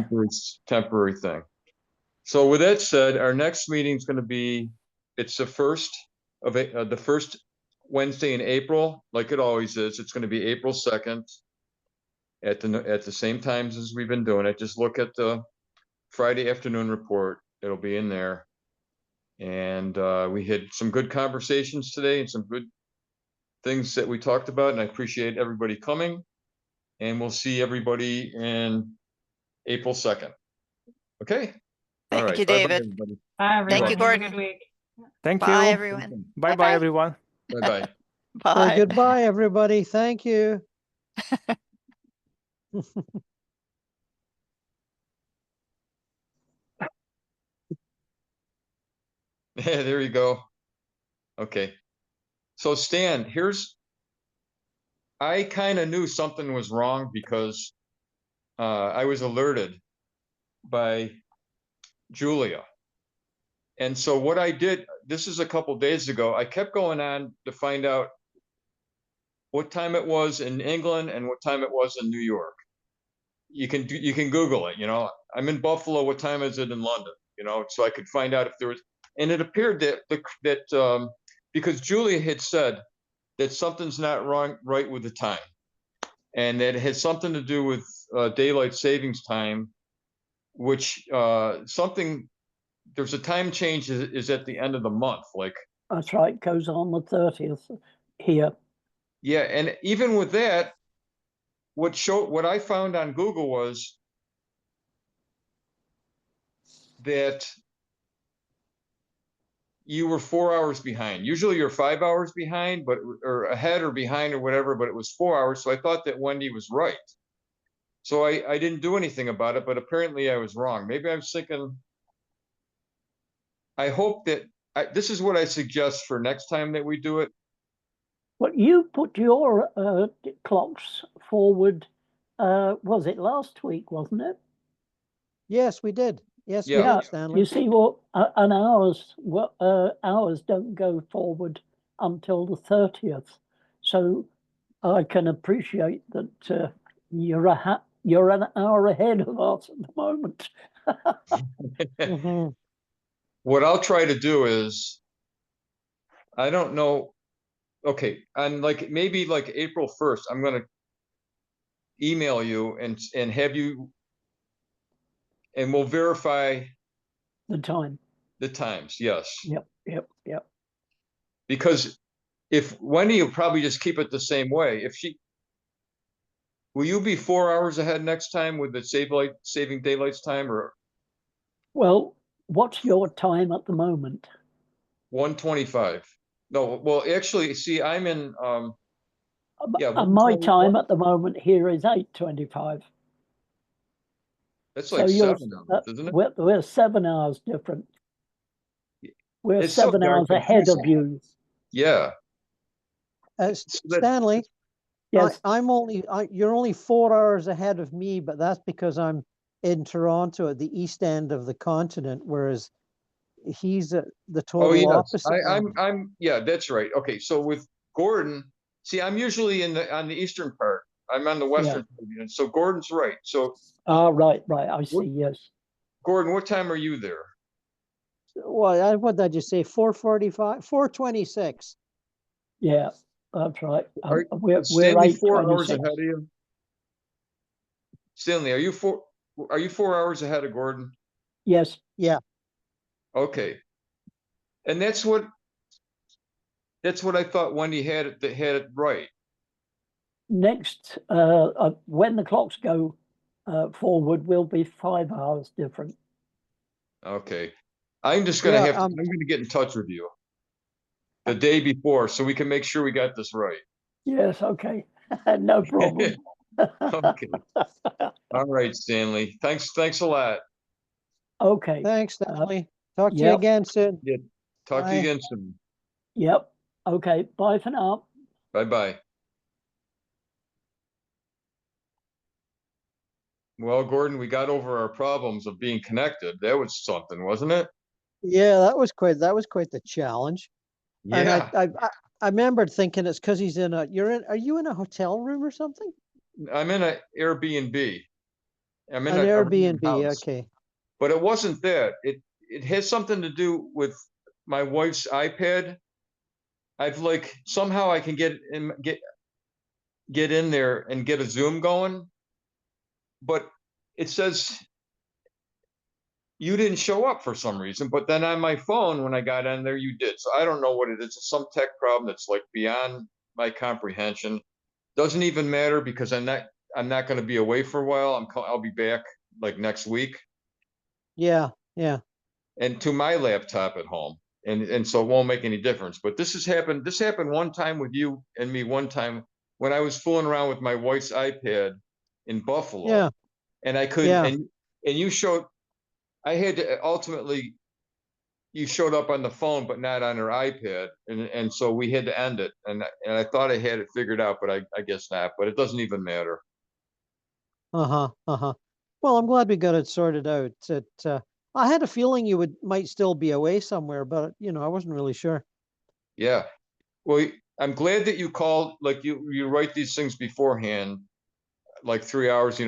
temporary thing. So with that said, our next meeting is going to be, it's the first Wednesday in April, like it always is. It's going to be April 2nd at the same times as we've been doing it. Just look at the Friday afternoon report. It'll be in there. And we had some good conversations today and some good things that we talked about. And I appreciate everybody coming. And we'll see everybody in April 2nd. Okay. All
Thank
right.
you,
Bye-bye,
David.
everybody.
Bye, everyone.
Thank you,
Have a
Gordon.
good week.
Thank
Bye,
you.
everyone.
Bye bye,
Bye-bye.
everyone.
Bye-bye.
Say
Bye.
goodbye, everybody. Thank you.
Yeah, there you go. Okay. So Stan, I kind of knew something was wrong because I was alerted by Julia. And so what I did, this is a couple days ago, I kept going on to find out what time it was in England and what time it was in New York. You can Google it, I'm in Buffalo, what time is it in London? So I could find out if there was, and it appeared that because Julia had said that something's not right with the time, and that it has something to do with daylight savings time, which there's a time change is at the end of the month, like.
That's right, goes on the 30th here.
Yeah, and even with that, what I found on Google was that you were 4 hours behind. Usually you're 5 hours behind, or ahead or behind or whatever, but it was 4 hours. So I thought that Wendy was right. So I didn't do anything about it, but apparently I was wrong. Maybe I was thinking, I hope that this is what I suggest for next time that we do it.
But you put your clocks forward, was it last week, wasn't it?
Yes, we did. Yes, we
Yeah.
did, Stanley.
You see what, and ours don't go forward until the 30th. So I can appreciate that you're an hour ahead of us at the moment.
Mhm.
What I'll try to do is, I don't know. Okay, and like maybe like April 1st, I'm gonna email you and have you, and we'll verify
The time.
the times. Yes,
Yep.
because if Wendy will probably just keep it the same way. If she, will you be 4 hours ahead next time with the saving daylights time, or
Well, what's your time at the moment?
1:25? No, well, actually, see, I'm in, yeah,
And my
1:20
time at the moment here is 8:25.
That's
So
like
you're
7 hours, isn't it?
we're 7 hours different. We're
It's so
7
darn
hours ahead of
confusing.
you.
Yeah. So that-
Stanley,
Yes.
you're only 4 hours ahead of me, but that's because I'm in Toronto at the east end of the continent, whereas he's at the
Oh,
total
yes,
opposite.
yeah, that's right. Okay, so with Gordon, see, I'm usually on the eastern part. I'm on the western part, and so Gordon's right. So
Right. I see. Yes.
Gordon, what time are you there?
Well, what did I just say? 4:45, 4:26.
Yeah, that's right.
Are
We're
Stanley 4 hours
8:26.
ahead of you? Stanley, are you 4 hours ahead of Gordon?
Yes.
Yeah.
Okay. And that's what I thought Wendy had it right.
Next, when the clocks go forward, we'll be 5 hours different.
Okay. I'm just gonna
Yeah,
I'm gonna get in touch with you the day before so we can make sure we got this right.
Yes. Okay. No problem.
Okay. All right, Stanley. Thanks a lot.
Okay.
Thanks, Stanley. Talk to you
Yep.
again soon.
Yeah. Talk to you
Bye.
again soon.
Yep. Okay. Bye for now.
Bye-bye. Well, Gordon, we got over our problems of being connected. That was something, wasn't it?
Yeah, that was quite the challenge. And
Yeah.
I remembered thinking it's because he's are you in a hotel room or something?
I'm in an Airbnb. I'm in
An
a random
Airbnb,
house.
okay.
But it wasn't that. It has something to do with my wife's iPad. I've like somehow I can get in there and get a Zoom going, but it says you didn't show up for some reason. But then on my phone, when I got on there, you did. So I don't know what it is. It's some tech problem that's like beyond my comprehension. Doesn't even matter because I'm not going to be away for a while. I'll be back like next week.
Yeah.
And to my laptop at home. And so it won't make any difference. But this happened one time with you and me one time when I was fooling around with my wife's iPad in Buffalo.
Yeah.
And I couldn't,
Yeah.
and you I had to ultimately, you showed up on the phone, but not on her iPad. And so we had to end it. And I thought I had it figured out, but I guess not, but it doesn't even matter.
Uh-huh. Well, I'm glad we got it sorted out. I had a feeling you might still be away somewhere, but I wasn't really sure.
Yeah. Well, I'm glad that you called, like you write these things beforehand, like 3 hours,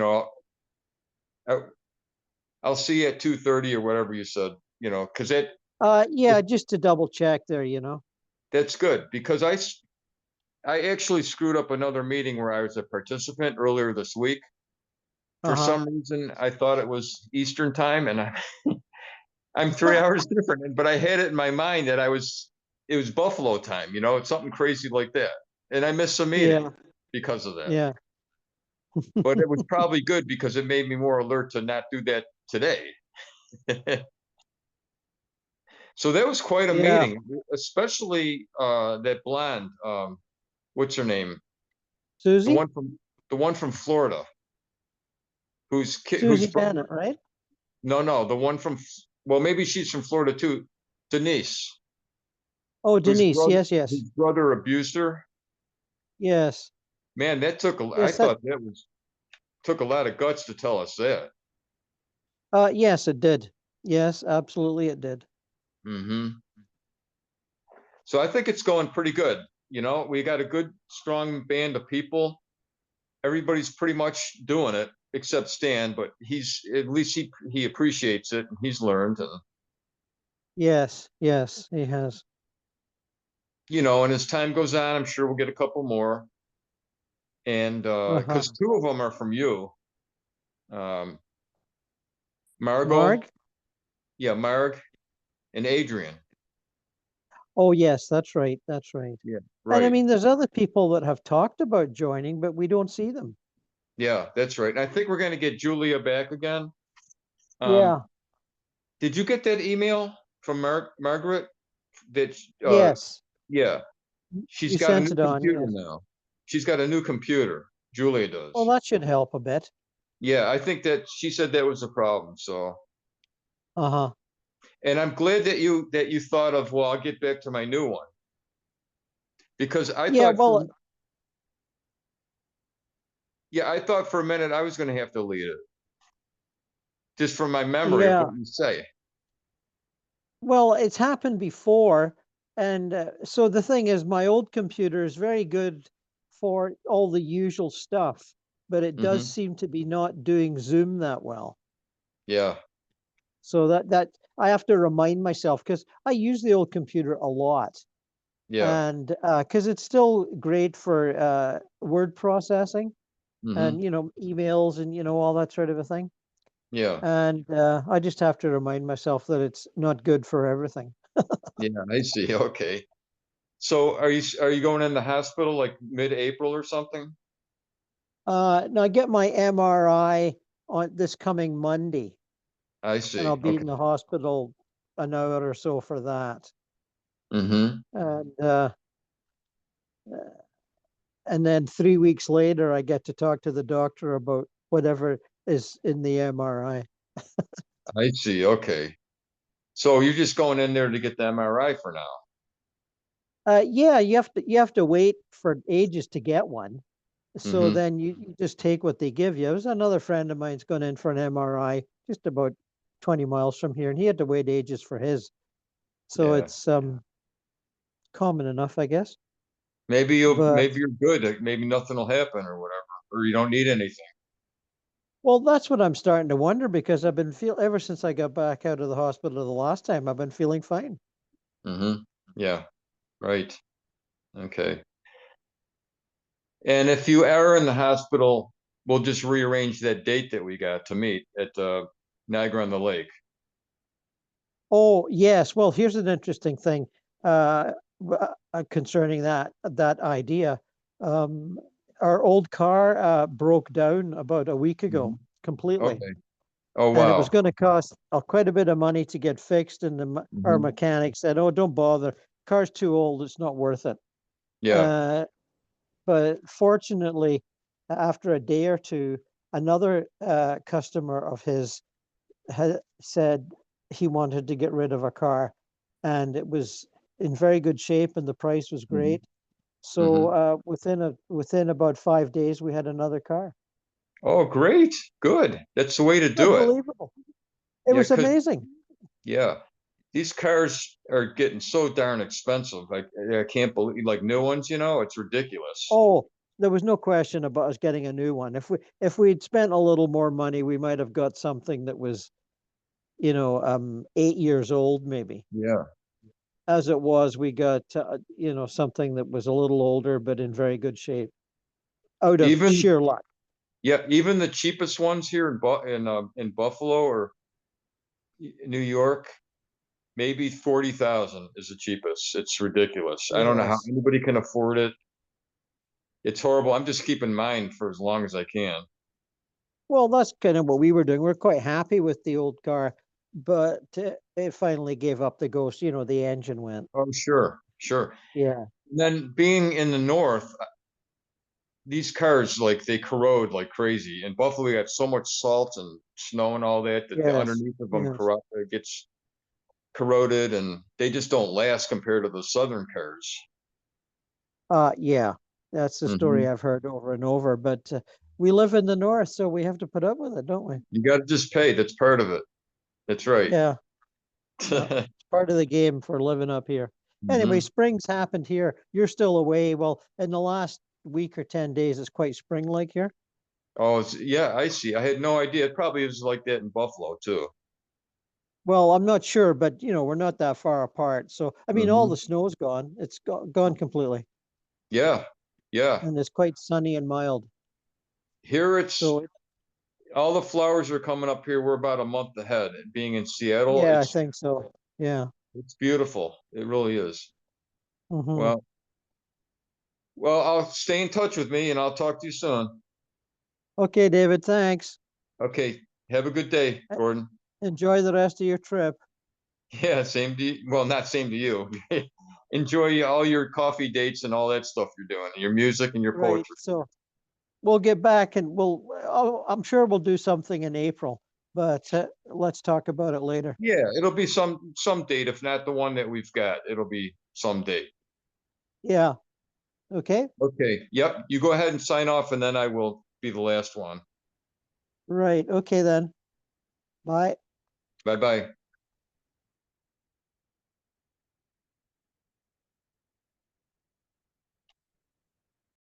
I'll see you at 2:30 or whatever you said, because
Yeah, just to double check there,
that's good because I actually screwed up another meeting where I was a participant earlier this week. For
Uh-huh.
some reason, I thought it was Eastern time, and I'm 3 hours different. But I had it in my mind that it was Buffalo time, it's something crazy like that, and I missed some meeting
Yeah.
because of that.
Yeah.
But it was probably good because it made me more alert to not do that today. So that was quite a
Yeah.
meeting, especially that blonde. What's her name?
Susie?
The one from Florida. Who's
Susie Bennett, right?
No, the one from, well, maybe she's from Florida too. Denise.
Oh, Denise. Yes.
Whose brother abused her.
Yes.
Man, I
Yes,
thought that took a lot of guts to tell us that.
Yes, it did. Yes, absolutely it did.
Mm-hmm. So I think it's going pretty good. We got a good, strong band of people. Everybody's pretty much doing it. except Stan, but at least he appreciates it and he's learned, and
Yes, yes, he has.
and as time goes on, I'm sure we'll get a couple more. And because 2 of them are from you. Margot,
Marg?
yeah, Marg and Adrian.
Oh, yes, that's right. That's right.
Yeah,
And I
right.
mean, there's other people that have talked about joining, but we don't see them.
Yeah, that's right. And I think we're going to get Julia back again.
Yeah,
Did you get that email from Margaret? That
yes.
yeah, she's
You
got a
sent
new
it on,
computer
yes.
now. She's got a new computer. Julia does.
Well, that should help a bit.
Yeah, I think that she said that was a problem. So,
Uh-huh.
and I'm glad that you thought of, well, I'll get back to my new one, because I
Yeah,
thought
well,
I thought for a minute I was going to have to delete it, just from my memory of
yeah.
what you say.
Well, it's happened before. And so the thing is, my old computer is very good for all the usual stuff, but it does seem to be not doing Zoom that well.
Yeah,
So that I have to remind myself, because I use the old computer a lot.
yeah.
And because it's still great for word processing and, emails and, all that sort of a thing.
Yeah,
And I just have to remind myself that it's not good for everything.
yeah. I see. Okay. So are you going in the hospital like mid-April or something?
Now I get my MRI on this coming Monday,
I
and
see.
I'll be
Okay.
in the hospital an hour or so for that.
Mm-hmm.
And then 3 weeks later, I get to talk to the doctor about whatever is in the MRI.
I see. Okay. So you're just going in there to get the MRI for now.
Yeah, you have to wait for ages to get one. So
Mm-hmm.
then you just take what they give you. There's another friend of mine's gone in for an MRI just about 20 miles from here, and he had to wait ages for his. So
Yeah.
it's common enough, I guess.
Maybe
But
you're good. Maybe nothing will happen or whatever, or you don't need anything.
well, that's what I'm starting to wonder, because I've been ever since I got back out of the hospital the last time, I've been feeling fine.
Mm-hmm. Yeah. Right. Okay. And if you are in the hospital, we'll just rearrange that date that we got to meet at Niagara on the Lake.
Oh, yes. Well, here's an interesting thing concerning that idea. Our old car broke down about a week ago completely.
Okay. Oh,
And it was
wow.
going to cost quite a bit of money to get fixed. And our mechanic said, "Oh, don't bother. Car's too old. It's not worth it."
Yeah.
But fortunately, after a day or two, another customer of his had said he wanted to get rid of a car, and it was in very good shape, and the price was great. So within about 5 days, we had another car.
Oh, great. Good. That's the way to do it.
Unbelievable! It
Yeah,
was
'cause
amazing.
yeah, these cars are getting so darn expensive. I can't believe, like, new ones, it's ridiculous.
Oh, there was no question about us getting a new one. If we'd spent a little more money, we might have got something that was, 8 years old, maybe.
Yeah.
As it was, we got something that was a little older but in very good shape, out of
Even
sheer luck.
even the cheapest ones here in Buffalo or New York, maybe 40,000 is the cheapest. It's ridiculous. I don't know how
Yes.
anybody can afford it. It's horrible. I'm just keeping mine for as long as I can.
Well, that's kind of what we were doing. We're quite happy with the old car, but it finally gave up the ghost. The engine went.
Oh, sure, sure.
Yeah.
And then being in the north, these cars, like, they corrode like crazy. In Buffalo, we got so much salt and snow and all that the
Yes.
underneath of them
Yes.
gets corroded, and they just don't last compared to the southern cars.
Yeah. That's the story I've heard over and over. But we live in the north, so we have to put up with it, don't we?
You got to just pay. That's part of it. That's right.
Yeah. It's part of the game for living up here. Anyway, spring's happened here. You're still away. Well, in the last week or 10 days, it's quite spring-like here.
Oh, yeah, I see. I had no idea. It probably is like that in Buffalo too.
Well, I'm not sure, but we're not that far apart. So, I mean, all
Mhm.
the snow's gone. It's gone completely,
Yeah, yeah.
and it's quite sunny and mild.
Here it's
So,
all the flowers are coming up here. We're about a month ahead. Being in Seattle,
yeah, I think so. Yeah.
it's beautiful. It really is.
Hmm.
Well, I'll stay in touch with me and I'll talk to you soon.
Okay, David, thanks.
Okay. Have a good day, Gordon.
Enjoy the rest of your trip.
Yeah, same to you. Well, not same to you. Enjoy all your coffee dates and all that stuff you're doing, your music and your
Right.
poetry.
So we'll get back and I'm sure we'll do something in April, but let's talk about it later.
Yeah, it'll be some date. If not the one that we've got, it'll be some date.
Yeah. Okay.
Okay. Yep. You go ahead and sign off, and then I will be the last one.
Right. Okay then. Bye.
Bye bye.